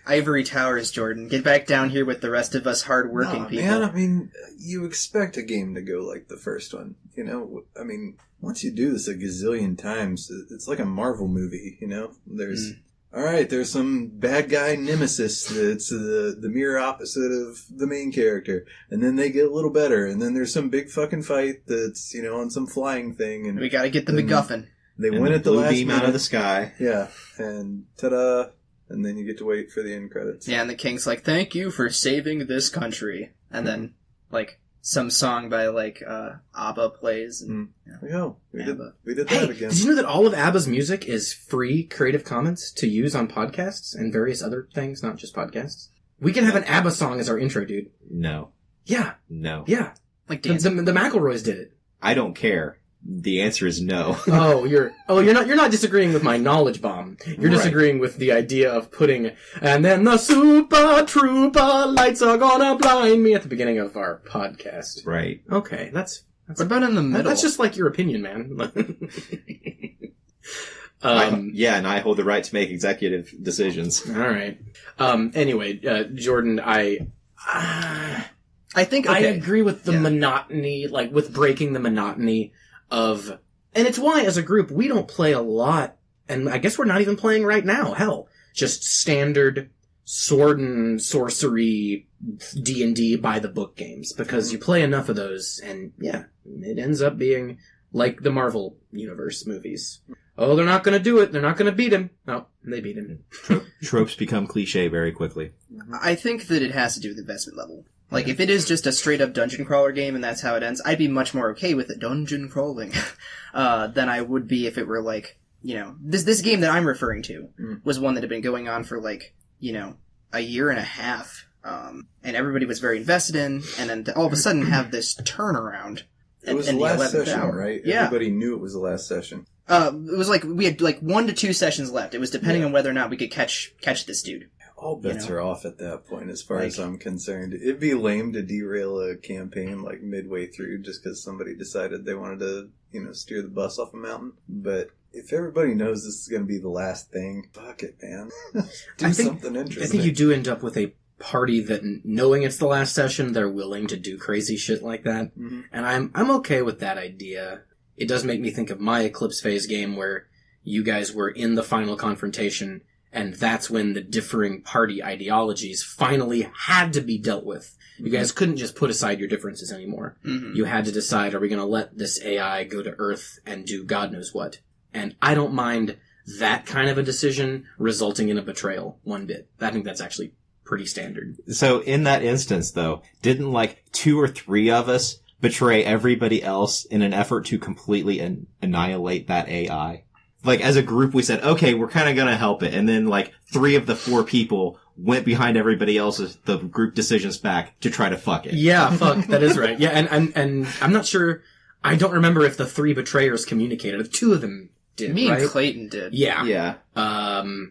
Ivory Towers, Jordan. Get back down here with the rest of us hard-working people. Man, I mean, you expect a game to go like the first one, you know? I mean, once you do this a gazillion times, it's like a Marvel movie, you know? There's some bad guy nemesis that's the mirror opposite of the main character, and then they get a little better, and then there's some big fucking fight that's, you know, on some flying thing, and we gotta get the MacGuffin. They win at the last beam minute. out of the sky. Yeah, and ta-da! And then you get to wait for the end credits. Yeah, and the king's like, thank you for saving this country. And then, like, some song by, like, ABBA plays. And, We did that Hey, again. did you know that all of ABBA's music is free Creative Commons to use on podcasts and various other things, not just podcasts? We can have an ABBA song as our intro, dude. No. Yeah. No. Yeah. like, The McElroys did it. I don't care. The answer is no. You're not disagreeing with my knowledge bomb. You're disagreeing with the idea of putting, and then the super trooper lights are gonna blind me at the beginning of our podcast. Right. Okay, that's what about in the middle? That's just like your opinion, man. And I hold the right to make executive decisions. All right. Anyway, Jordan, I think I agree with the monotony, like with breaking the monotony of, and it's why as a group we don't play a lot, and I guess we're not even playing right now. Hell, just standard sword and sorcery D&D by the book games, because you play enough of those, and it ends up being like the Marvel Universe movies. Oh, they're not going to do it. They're not going to beat him. No, they beat him. Tropes become cliche very quickly. I think that it has to do with investment level. Like, if it is just a straight-up dungeon crawler game and that's how it ends, I'd be much more okay with it, dungeon crawling, than I would be if it were, like, you know... This game that I'm referring to was one that had been going on for, like, you know, a year and a half, and everybody was very invested in, and then to all of a sudden have this turnaround It was the last session, right? Yeah. Everybody knew it was the last session. It was like, we had, like, 1 to 2 sessions left. It was depending on whether or not we could catch this dude. All bets are off at that point, as far Like- as I'm concerned. It'd be lame to derail a campaign like midway through just because somebody decided they wanted to, steer the bus off a mountain. But if everybody knows this is going to be the last thing, fuck it, man. Do something interesting. I think you do end up with a party that, knowing it's the last session, they're willing to do crazy shit like that. Mm-hmm. And I'm okay with that idea. It does make me think of my Eclipse Phase game where you guys were in the final confrontation, and that's when the differing party ideologies finally had to be dealt with. You guys couldn't just put aside your differences anymore. Mm-hmm. You had to decide, are we going to let this AI go to Earth and do God knows what? And I don't mind that kind of a decision resulting in a betrayal one bit. I think that's actually pretty standard. So in that instance, though, didn't like 2 or 3 of us betray everybody else in an effort to completely annihilate that AI? Like, as a group, we said, okay, we're kind of going to help it. And then, like, 3 of the 4 people went behind everybody else's, the group decisions back to try to fuck it. Yeah, fuck, that is right. Yeah, and I'm not sure, I don't remember if the 3 betrayers communicated. 2 of them did, Me right? and Clayton did. Yeah. Yeah. No.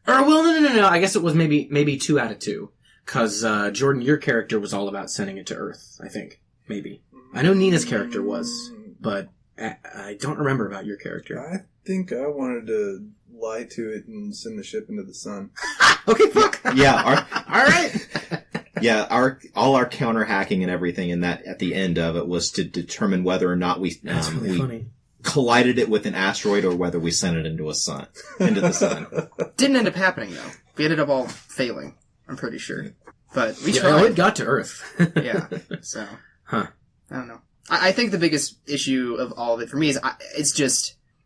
I guess it was maybe 2 out of 2. Cause, Jordan, your character was all about sending it to Earth, I think. Maybe. I know Nina's character was, but I don't remember about your character. I think I wanted to lie to it and send the ship into the sun. Okay, fuck! Yeah, Alright! yeah, all our counter hacking and everything in that, at the end of it, was to determine whether or not That's really we funny. collided it with an asteroid or whether we sent it into the sun. Didn't end up happening, though. We ended up all failing, I'm pretty sure. But we Yeah, tried. it got to Earth. Yeah, so. Huh. I don't know. I think the biggest issue of all of it for me is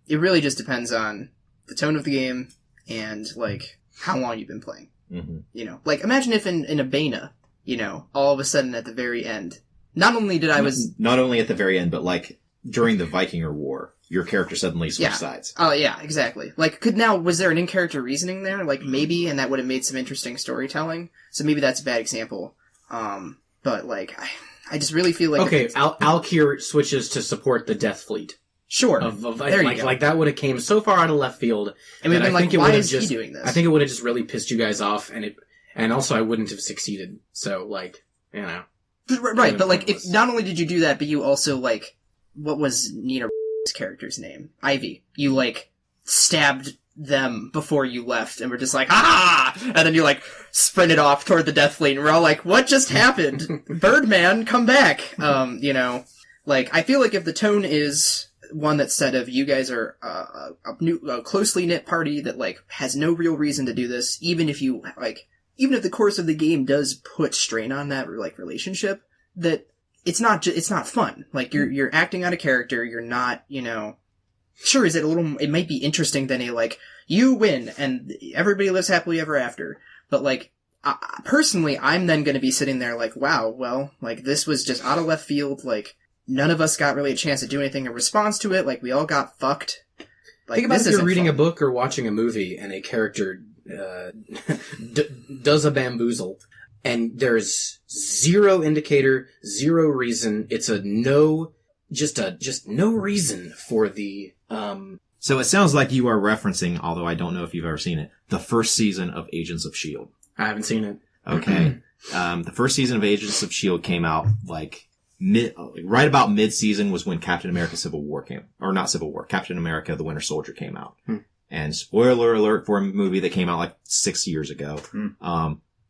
it really just depends on the tone of the game and, like, how long you've been playing. Mm-hmm. Like, imagine if in a Beta, all of a sudden at the very end, not only did I was... Not only at the very end, but, like, during the Vikinger War, your character suddenly switched sides. Oh, yeah, exactly. Like, was there an in-character reasoning there? Like, maybe, and that would have made some interesting storytelling. So maybe that's a bad example. But, like, I just really feel like... Okay, Alkir switches to support the Death Fleet. Sure. There you go. Like, that would have came so far out of left field. And we've been like, why is he doing this? I think it would have just really pissed you guys off, and also I wouldn't have succeeded. So, like, Right, but, like, if not only did you do that, but you also, like, what was Nina's character's name? Ivy. You, like, stabbed them before you left, and were just like, ah! And then you, like, sprinted off toward the Death Fleet, and we're all like, what just happened? Birdman, come back! Like, I feel like if the tone is one that's said of you guys are a closely knit party that, like, has no real reason to do this, even if the course of the game does put strain on that, like, relationship, that it's not fun. Like, you're acting out a character, you're not, sure, it might be interesting than you win, and everybody lives happily ever after, but, like, personally, I'm then gonna be sitting there like, wow, well, like, this was just out of left field, like, none of us got really a chance to do anything in response to it, like, we all got fucked. Like, think about if you're reading a book or watching a movie, and a character does a bamboozle, and there's zero indicator, zero reason. It's just no reason for the, So it sounds like you are referencing, although I don't know if you've ever seen it, the first season of Agents of S.H.I.E.L.D. I haven't seen it. Okay. The first season of Agents of S.H.I.E.L.D. came out, like, right about mid-season was when Captain America Civil War Captain America The Winter Soldier came out. And spoiler alert for a movie that came out like 6 years ago.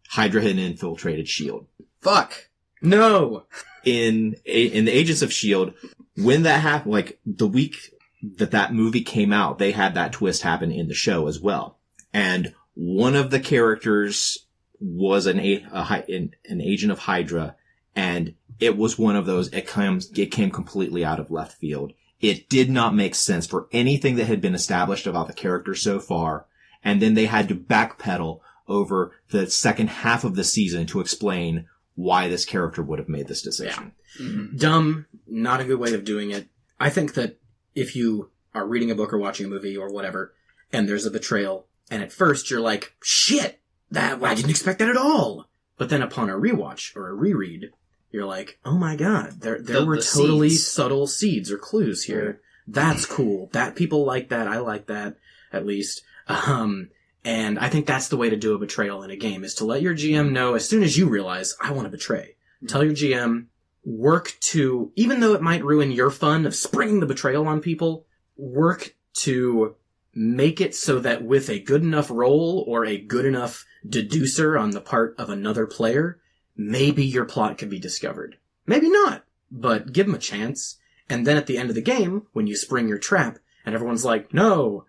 Hydra had infiltrated S.H.I.E.L.D. Fuck. No! In the Agents of S.H.I.E.L.D., when that happened, like, the week that movie came out, they had that twist happen in the show as well. And one of the characters was an agent of Hydra, and it was one of those, it came completely out of left field. It did not make sense for anything that had been established about the character so far, and then they had to backpedal over the second half of the season to explain why this character would have made this decision. Yeah. Dumb, not a good way of doing it. I think that if you are reading a book or watching a movie or whatever, and there's a betrayal, and at first you're like, shit, I didn't expect that at all. But then upon a rewatch or a reread, you're like, oh my god, there were totally seeds. Subtle seeds or clues here. That's cool. That people like that. I like that, at least. And And I think that's the way to do a betrayal in a game, is to let your GM know as soon as you realize, I want to betray. Tell your GM, work to, even though it might ruin your fun of springing the betrayal on people, work to make it so that with a good enough roll or a good enough deducer on the part of another player, maybe your plot could be discovered. Maybe not, but give them a chance. And then at the end of the game, when you spring your trap, and everyone's like, no,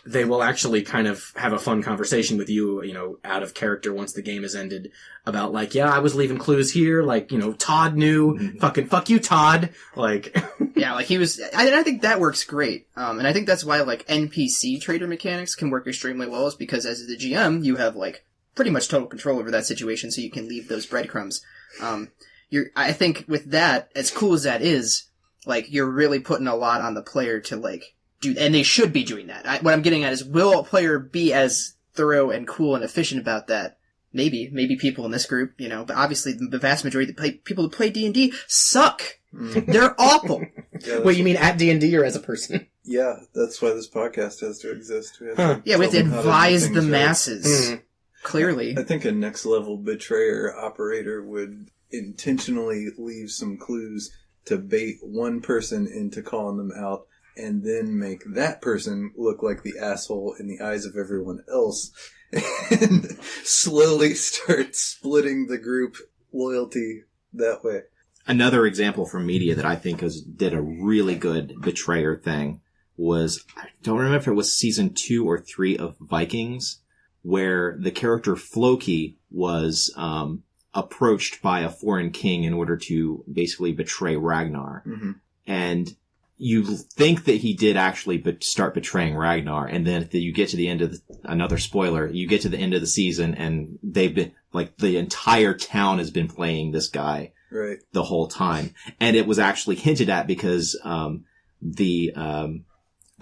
they will actually kind of have a fun conversation with you, you know, out of character once the game is ended, about like, yeah, I was leaving clues here, like, you know, Todd knew, fucking fuck you, Todd, like... Yeah, like he was, I think that works great, and I think that's why, like, NPC traitor mechanics can work extremely well, is because as the GM, you have, like, pretty much total control over that situation, so you can leave those breadcrumbs. I think with that, as cool as that is, like, you're really putting a lot on the player to, like, do, and they should be doing that. What I'm getting at is, will a player be as thorough and cool and efficient about that? Maybe people in this group, you know, but obviously the vast majority of the people who play D&D suck. They're awful. Yeah, Wait, you mean at D&D or as a person? Yeah, that's why this podcast has to exist. We have Yeah, we have to advise the masses. Right. Clearly. I think a next level betrayer operator would intentionally leave some clues to bait one person into calling them out, and then make that person look like the asshole in the eyes of everyone else, and slowly start splitting the group loyalty that way. Another example from media that I think did a really good betrayer thing was, I don't remember if it was season 2 or 3 of Vikings, where the character Floki was approached by a foreign king in order to basically betray Ragnar. Mm-hmm. And you think that he did actually start betraying Ragnar, and then you get to the end of another spoiler, you get to the end of the season, and they've been, like, the entire town has been playing this guy right the whole time. And it was actually hinted at because there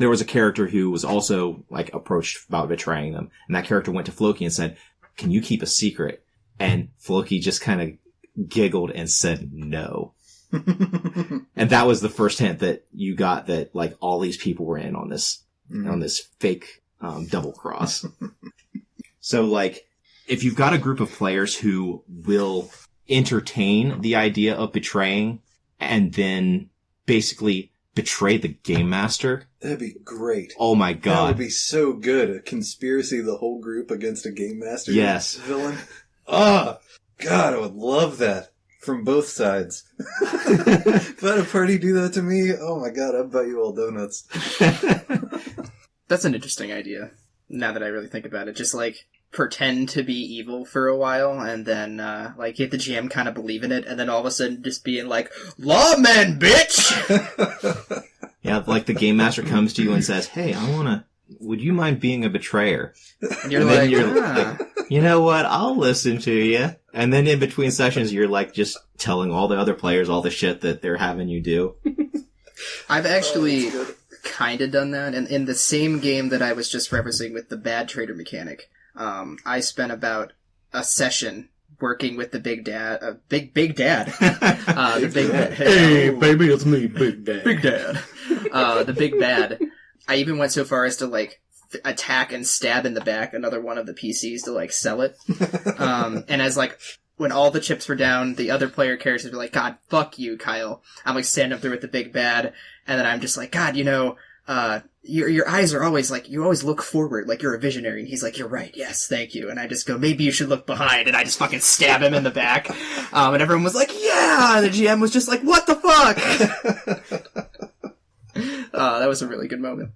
was a character who was also, like, approached about betraying them, and that character went to Floki and said, can you keep a secret? And Floki just kind of giggled and said no. And that was the first hint that you got that, like, all these people were in on this, on this fake, double cross. So, like, if you've got a group of players who will entertain the idea of betraying and then basically betray the game master. That'd be great. Oh my god. That would be so good. A conspiracy of the whole group against a game master villain. Oh, God, I would love that. From both sides. If I had a party do that to me, oh my god, I'd buy you all donuts. That's an interesting idea, now that I really think about it. Just, like, pretend to be evil for a while, and then, like, get the GM kind of believe in it, and then all of a sudden just being like, lawman, bitch! Yeah, like the game master comes to you and says, hey, would you mind being a betrayer? And you're like, like, you know what, I'll listen to you. And then in between sessions, you're, like, just telling all the other players all the shit that they're having you do. I've actually kind of done that, and in the same game that I was just referencing with the bad traitor mechanic, I spent about a session working with the big dad, big dad. The big dad. Hey, baby, it's me, Big Dad. Big Dad. The big bad. I even went so far as to, like, attack and stab in the back another one of the PCs to, like, sell it. And as, like, when all the chips were down, the other player characters were like, God, fuck you, Kyle. I'm, like, standing up there with the big bad, and then I'm just like, God, you know, your eyes are always, like, you always look forward, like you're a visionary. And he's like, you're right, yes, thank you. And I just go, maybe you should look behind, and I just fucking stab him in the back. And everyone was like, yeah! And the GM was just like, what the fuck? That was a really good moment.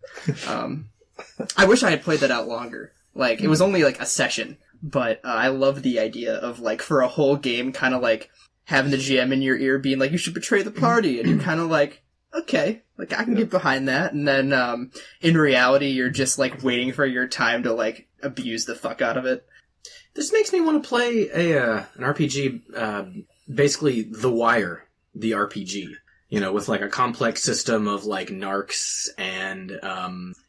I wish I had played that out longer. Like, it was only, like, a session, but I love the idea of, like, for a whole game, kind of, like, having the GM in your ear being like, you should betray the party, and you're kind of like, okay, like, I can get behind that, and then, in reality, you're just, like, waiting for your time to, like, abuse the fuck out of it. This makes me want to play an RPG, basically The Wire, the RPG. You know, with, like, a complex system of, like, narcs and,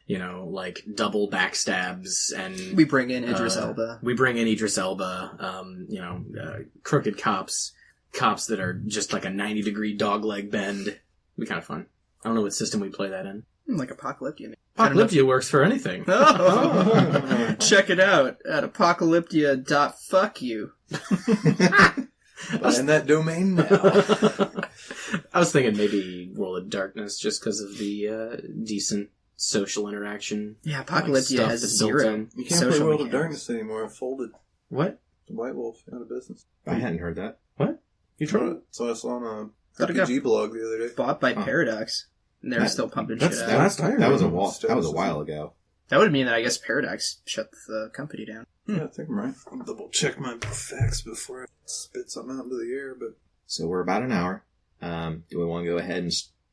you know, like, double backstabs and... We bring in Idris Elba. You know, crooked cops that are just like a 90-degree dogleg bend. It'd be kind of fun. I don't know what system we play that in. Like Apocalypse, you mean? Apocalyptia works for anything. Oh. Check it out at apocalyptia.fuckyou. Buying that domain now. I was thinking maybe World of Darkness, just because of the decent social interaction. Yeah, Apocalyptia stuff has that's built zero. in. You can't play social World of mechanics. Darkness anymore. It folded. What? The White Wolf out of business. I hadn't heard that. What? You tried it? So I saw on a Thought it got RPG blog the other day. bought by Paradox, and they're That- still pumping shit that's out. the last time. That was a That while ago. That would mean that I guess Paradox shut the company down. Yeah, I think I'm right. I'll double check my facts before I spit something out into the air, but... So we're about an hour. Do we want to go ahead and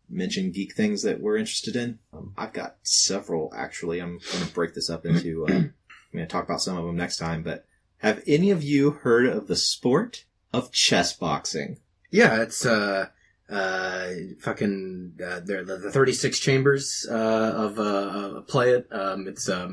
mention geek things that we're interested in? I've got several, actually. I'm going to break this up into... I'm going to talk about some of them next time, but have any of you heard of the sport of chess boxing? Yeah, it's they're the 36 chambers of play it. It's a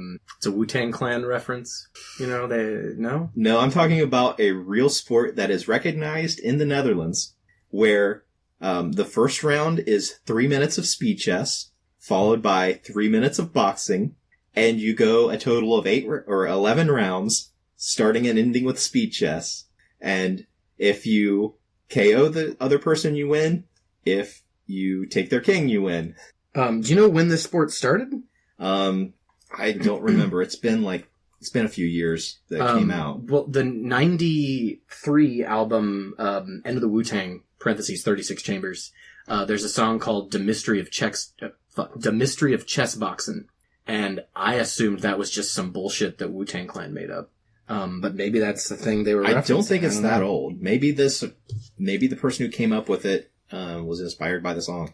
Wu-Tang Clan reference. No. No, I'm talking about a real sport that is recognized in the Netherlands, where the first round is 3 minutes of speed chess, followed by 3 minutes of boxing, and you go a total of 8 or 11 rounds, starting and ending with speed chess. And if you KO the other person, you win. If you take their king, you win. Do you know when this sport started? I don't remember. It's been a few years that it came out. Well, the 93 album, End of the Wu-Tang, parentheses, 36 Chambers, there's a song called The Mystery of Chess Boxing. And I assumed that was just some bullshit that Wu-Tang Clan made up. But maybe that's the thing they were referencing. I don't think it's that know. old. Maybe the person who came up with it, was inspired by the song.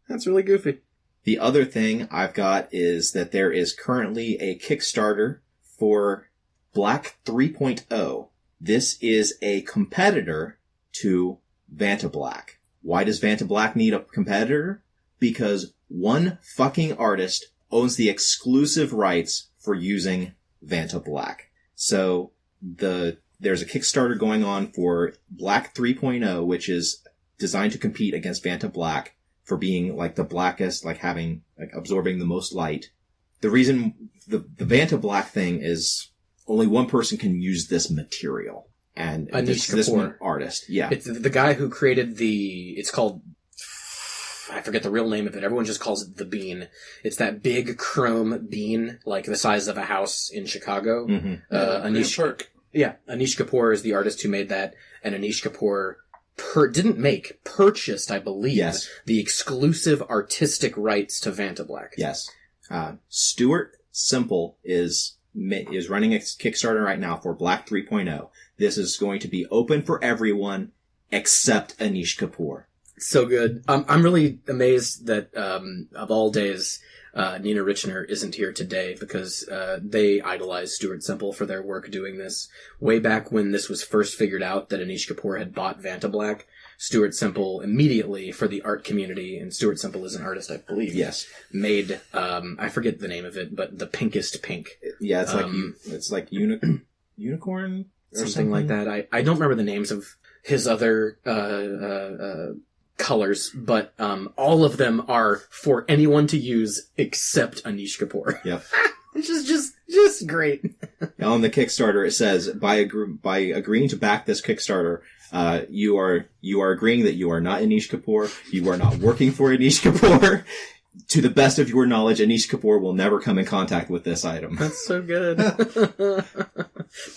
That's really goofy. The other thing I've got is that there is currently a Kickstarter for Black 3.0. This is a competitor to Vantablack. Why does Vantablack need a competitor? Because one fucking artist owns the exclusive rights for using Vantablack. So there's a Kickstarter going on for Black 3.0, which is designed to compete against Vantablack for being like the blackest, like having, like absorbing the most light. The reason the Vantablack thing is only one person can use this material. And Anish this Kapoor. one artist. Yeah. It's the guy who created it's called, I forget the real name of it. Everyone just calls it the bean. It's that big chrome bean, like the size of a house in Chicago. Mm-hmm. Anish Kapoor is the artist who made that, and Anish Kapoor purchased, I believe, Yes. the exclusive artistic rights to Vantablack. Yes. Stuart Simple is running a Kickstarter right now for Black 3.0. This is going to be open for everyone except Anish Kapoor. So good. I'm really amazed that, of all days, Nina Richner isn't here today because, they idolized Stuart Simple for their work doing this. Way back when this was first figured out that Anish Kapoor had bought Vantablack, Stuart Simple immediately, for the art community, and Stuart Simple is an artist, I believe. Yes. Made, I forget the name of it, but the pinkest pink. Yeah, it's like unicorn or Something like that. I don't remember the names of his other, colors, but all of them are for anyone to use except Anish Kapoor. Yep. Which is just great. On the Kickstarter, it says, by agreeing to back this Kickstarter, you are agreeing that you are not Anish Kapoor, you are not working for Anish Kapoor. To the best of your knowledge, Anish Kapoor will never come in contact with this item. That's so good.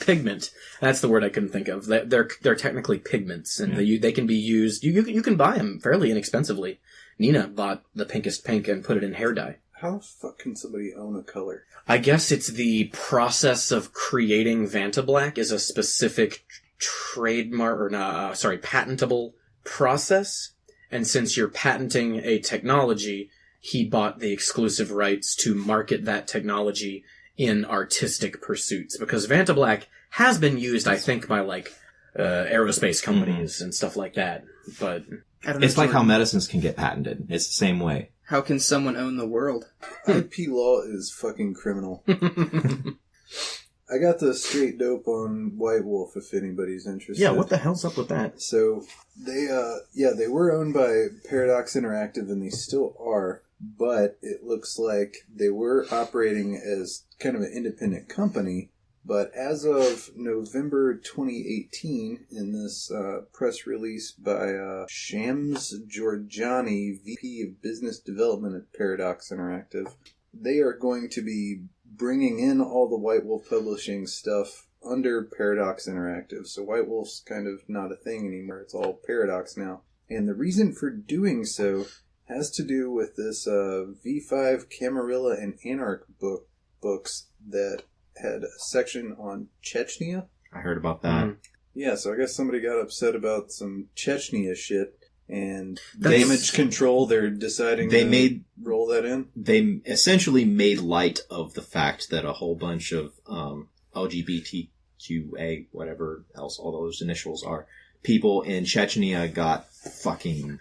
Pigment. That's the word I couldn't think of. They're technically pigments, and they can be used. You can buy them fairly inexpensively. Nina bought the pinkest pink and put it in hair dye. How the fuck can somebody own a color? I guess it's the process of creating Vantablack is a specific patentable process. And since you're patenting a technology, he bought the exclusive rights to market that technology in artistic pursuits. Because Vantablack has been used, I think, by aerospace companies and stuff like that. But I don't know, It's like how Jordan. medicines can get patented. It's the same way. How can someone own the world? IP law is fucking criminal. I got the straight dope on White Wolf if anybody's interested. yeah, what the hell's up with that? So they were owned by Paradox Interactive, and they still are. but it looks like they were operating as kind of an independent company. But as of November 2018, in this press release by Shams Georgiani, VP of Business Development at Paradox Interactive, they are going to be bringing in all the White Wolf Publishing stuff under Paradox Interactive. So White Wolf's kind of not a thing anymore. It's all Paradox now. And the reason for doing so has to do with this V5 Camarilla and Anarch books that had a section on Chechnya. I heard about that. Yeah, so I guess somebody got upset about some Chechnya shit, and damage control, they're deciding to roll that in. They essentially made light of the fact that a whole bunch of LGBTQA, whatever else all those initials are, people in Chechnya got fucking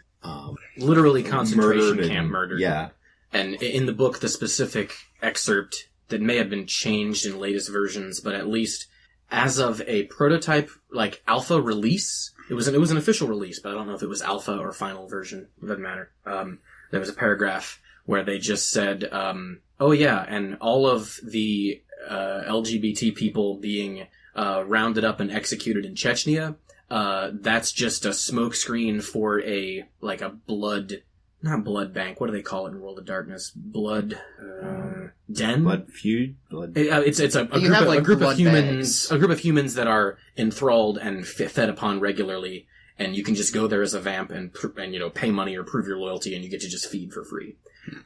literally concentration camp murdered. Yeah. And in the book, the specific excerpt that may have been changed in latest versions, but at least as of a prototype, like alpha release, it was an official release, but I don't know if it was alpha or final version. It doesn't matter. There was a paragraph where they just said, oh yeah, and all of the LGBT people being rounded up and executed in Chechnya, that's just a smokescreen for a not blood bank. What do they call it in World of Darkness? Blood den. Blood feud. Blood. It's a group of humans. A group of humans that are enthralled and fed upon regularly, and you can just go there as a vamp and pay money or prove your loyalty, and you get to just feed for free.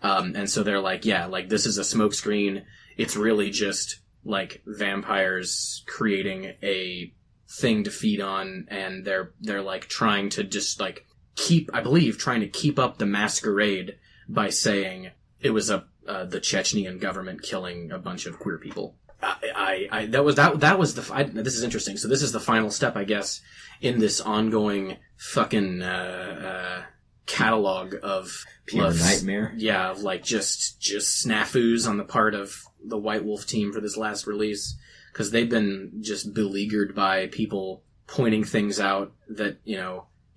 And so they're like, yeah, like this is a smokescreen. It's really just like vampires creating a thing to feed on, and they're like trying to just like trying to keep up the masquerade by saying it was the Chechnyan government killing a bunch of queer people. This is interesting. So this is the final step, I guess, in this ongoing fucking catalog of pure nightmare. Yeah, of like just snafus on the part of the White Wolf team for this last release, because they've been just beleaguered by people pointing things out that,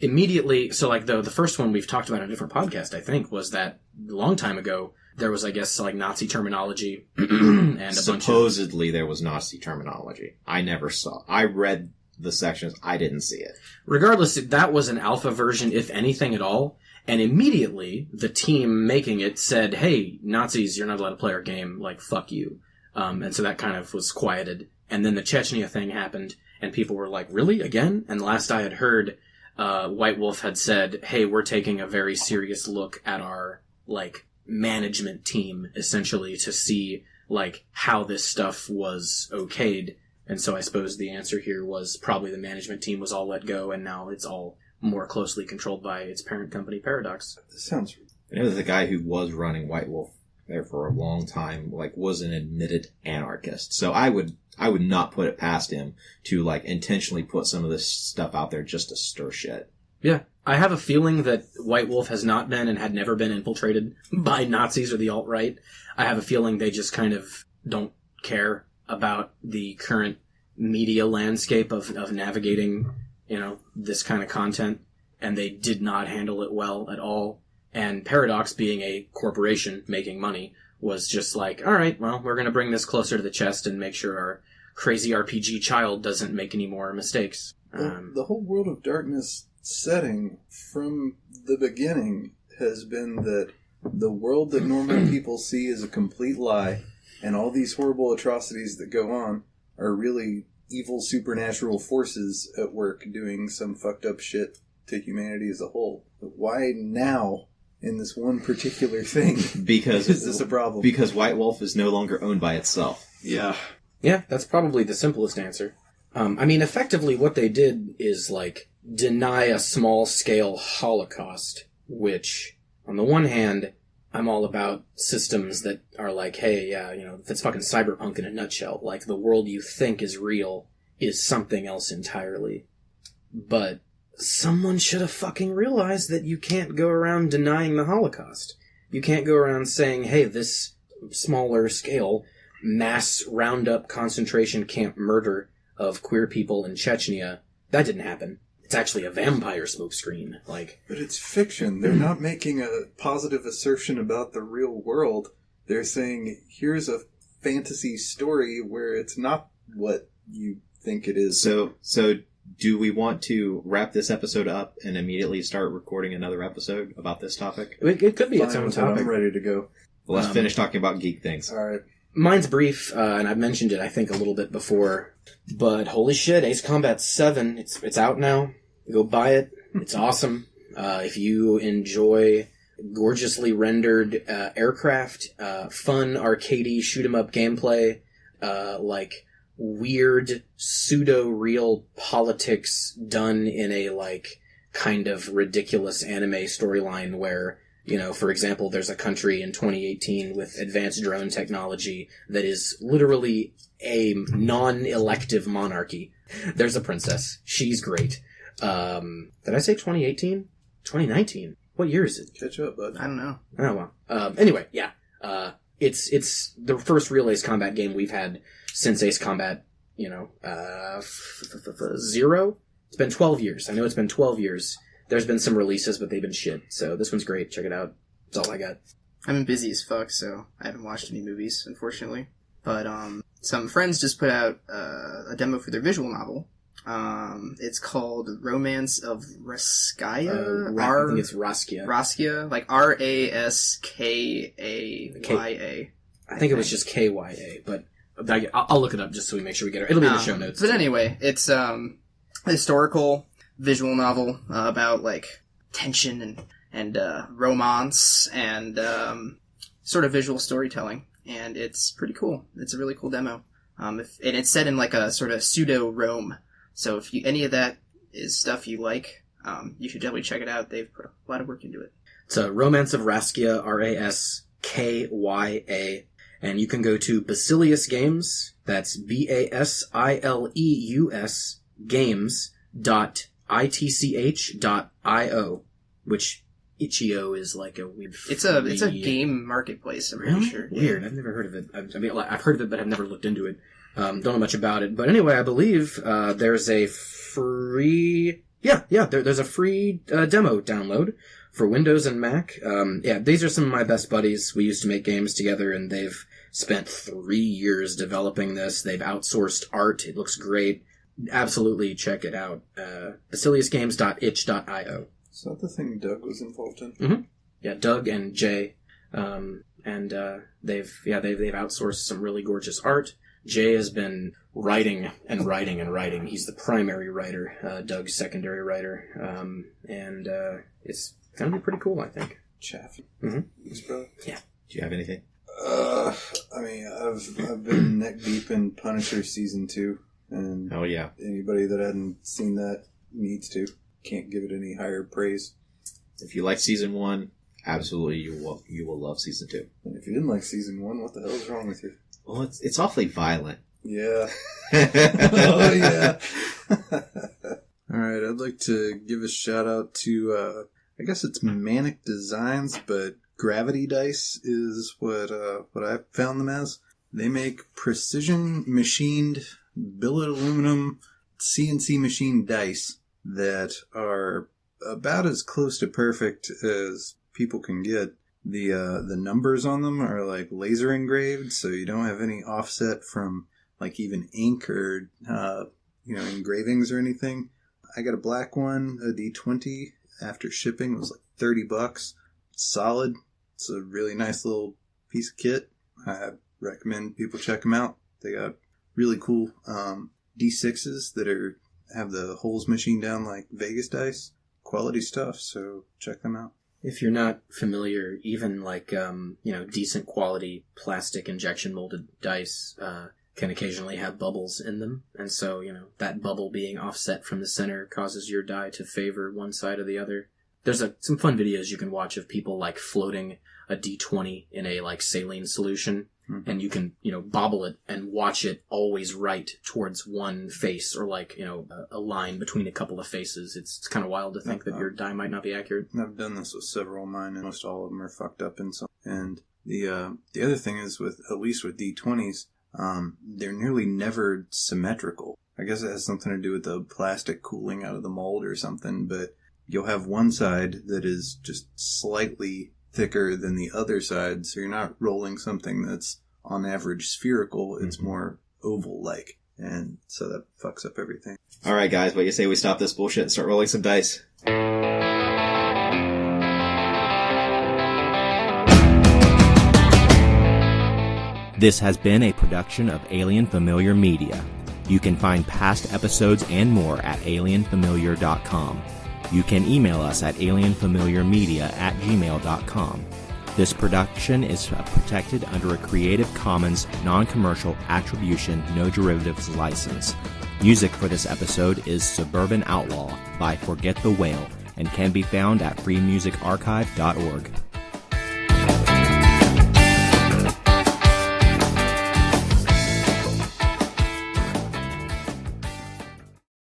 immediately. So like the first one we've talked about in a different podcast, I think, was that a long time ago there was, I guess, like Nazi terminology and a supposedly there was Nazi terminology. I never saw. I read the sections. I didn't see it. Regardless, that was an alpha version, if anything at all. And immediately the team making it said, "Hey, Nazis, you're not allowed to play our game. Like, fuck you." And so that kind of was quieted. And then the Chechnya thing happened, and people were like, "Really? Again?" And last I had heard, White Wolf had said, "Hey, we're taking a very serious look at our, like, management team, essentially, to see, like, how this stuff was okayed." And so I suppose the answer here was probably the management team was all let go, and now it's all more closely controlled by its parent company, Paradox. This sounds... The guy who was running White Wolf there for a long time, like, was an admitted anarchist. So I would not put it past him to, like, intentionally put some of this stuff out there just to stir shit. Yeah. I have a feeling that White Wolf has not been and had never been infiltrated by Nazis or the alt-right. I have a feeling they just kind of don't care about the current media landscape of navigating, this kind of content, and they did not handle it well at all. And Paradox, being a corporation making money, was just like, all right, well, we're going to bring this closer to the chest and make sure our crazy RPG child doesn't make any more mistakes. The whole World of Darkness setting from the beginning has been that the world that normal people see is a complete lie, and all these horrible atrocities that go on are really evil supernatural forces at work doing some fucked up shit to humanity as a whole. But why now, in this one particular thing, because is this a problem? Because White Wolf is no longer owned by itself. Yeah. Yeah, that's probably the simplest answer. Effectively what they did is, like, deny a small-scale holocaust, which, on the one hand, I'm all about systems that are like, hey, yeah, that's fucking cyberpunk in a nutshell. Like, the world you think is real is something else entirely. But someone should have fucking realized that you can't go around denying the Holocaust. You can't go around saying, hey, this smaller scale mass roundup concentration camp murder of queer people in Chechnya, that didn't happen. it's actually a vampire smokescreen. Like, but it's fiction. They're not making a positive assertion about the real world. They're saying, here's a fantasy story where it's not what you think it is. So do we want to wrap this episode up and immediately start recording another episode about this topic? it could be its own topic. I'm ready to go. Well, let's finish talking about geek things. All right. Mine's brief, and I've mentioned it, I think, a little bit before. But holy shit, Ace Combat 7, it's out now. Go buy it. It's awesome. If you enjoy gorgeously rendered aircraft, fun, arcadey, shoot-'em-up gameplay, like weird, pseudo-real politics done in a, like, kind of ridiculous anime storyline where, you know, for example, there's a country in 2018 with advanced drone technology that is literally a non-elective monarchy. There's a princess. She's great. Did I say 2018? 2019? What year is it? Catch up, bud. I don't know. Oh, well. Anyway, yeah. It's the first real Ace Combat game we've had since Ace Combat, 0. It's been 12 years. I know it's been 12 years. There's been some releases, but they've been shit. So this one's great. Check it out. That's all I got. I've been busy as fuck, so I haven't watched any movies, unfortunately. But some friends just put out a demo for their visual novel. It's called Romance of Raskaya. I think it's Raskia. Raskia, like Raskaya. I think it was just KYA, but I'll look it up just so we make sure we get it. It'll be in the show notes. But anyway, it's a historical visual novel about like tension and romance and sort of visual storytelling, and it's pretty cool. It's a really cool demo. And it's set in like a sort of pseudo Rome. So if any of that is stuff you like, you should definitely check it out. They've put a lot of work into it. It's a Romance of Raskia, Raskya, and you can go to Basilius Games. That's BASILEUS games.itch.io, which itch.io is like a weird. It's a game marketplace. I'm pretty sure. Weird. I've never heard of it. I mean, I've heard of it, but I've never looked into it. Don't know much about it. But anyway, I believe there's a free. There's a free demo download for Windows and Mac. These are some of my best buddies. We used to make games together, and they've spent 3 years developing this. They've outsourced art. It looks great. Absolutely check it out. BasiliusGames.itch.io. Is that the thing Doug was involved in? Mm-hmm. Yeah, Doug and Jay. They've outsourced some really gorgeous art. Jay has been writing and writing and writing. He's the primary writer, Doug's secondary writer. It's going to be pretty cool, I think. Chaff. Mm-hmm. Thanks, bro. Yeah. Do you have anything? I've been neck deep in Punisher Season 2. And oh, yeah. Anybody that hadn't seen that needs to. Can't give it any higher praise. If you like Season 1, absolutely you will love Season 2. And if you didn't like Season 1, what the hell is wrong with you? Well, it's awfully violent. Yeah. Oh, yeah. Alright, I'd like to give a shout out to, I guess it's Manic Designs, but Gravity Dice is what I found them as. They make precision machined billet aluminum CNC machine dice that are about as close to perfect as people can get. The numbers on them are like laser engraved, so you don't have any offset from like even ink or engravings or anything. I got a black one, a D20 after shipping. It was like $30. It's solid. It's a really nice little piece of kit. I recommend people check them out. They got really cool D6s that have the holes machined down like Vegas dice. Quality stuff, so check them out. If you're not familiar, even like, decent quality plastic injection molded dice can occasionally have bubbles in them. And so, that bubble being offset from the center causes your die to favor one side or the other. There's some fun videos you can watch of people like floating a D20 in a like saline solution. Mm-hmm. And you can, bobble it and watch it always right towards one face or like, a line between a couple of faces. It's kind of wild to think that your die might not be accurate. I've done this with several of mine, and most all of them are fucked up in some. And the other thing is at least with D20s, they're nearly never symmetrical. I guess it has something to do with the plastic cooling out of the mold or something, but you'll have one side that is just slightly thicker than the other side, so you're not rolling something that's on average spherical, it's more oval-like. And so that fucks up everything. All right, guys, what do you say we stop this bullshit and start rolling some dice? This has been a production of Alien Familiar Media. You can find past episodes and more at alienfamiliar.com. You can email us at alienfamiliarmedia@gmail.com. This production is protected under a Creative Commons non-commercial attribution, no derivatives license. Music for this episode is Suburban Outlaw by Forget the Whale and can be found at freemusicarchive.org.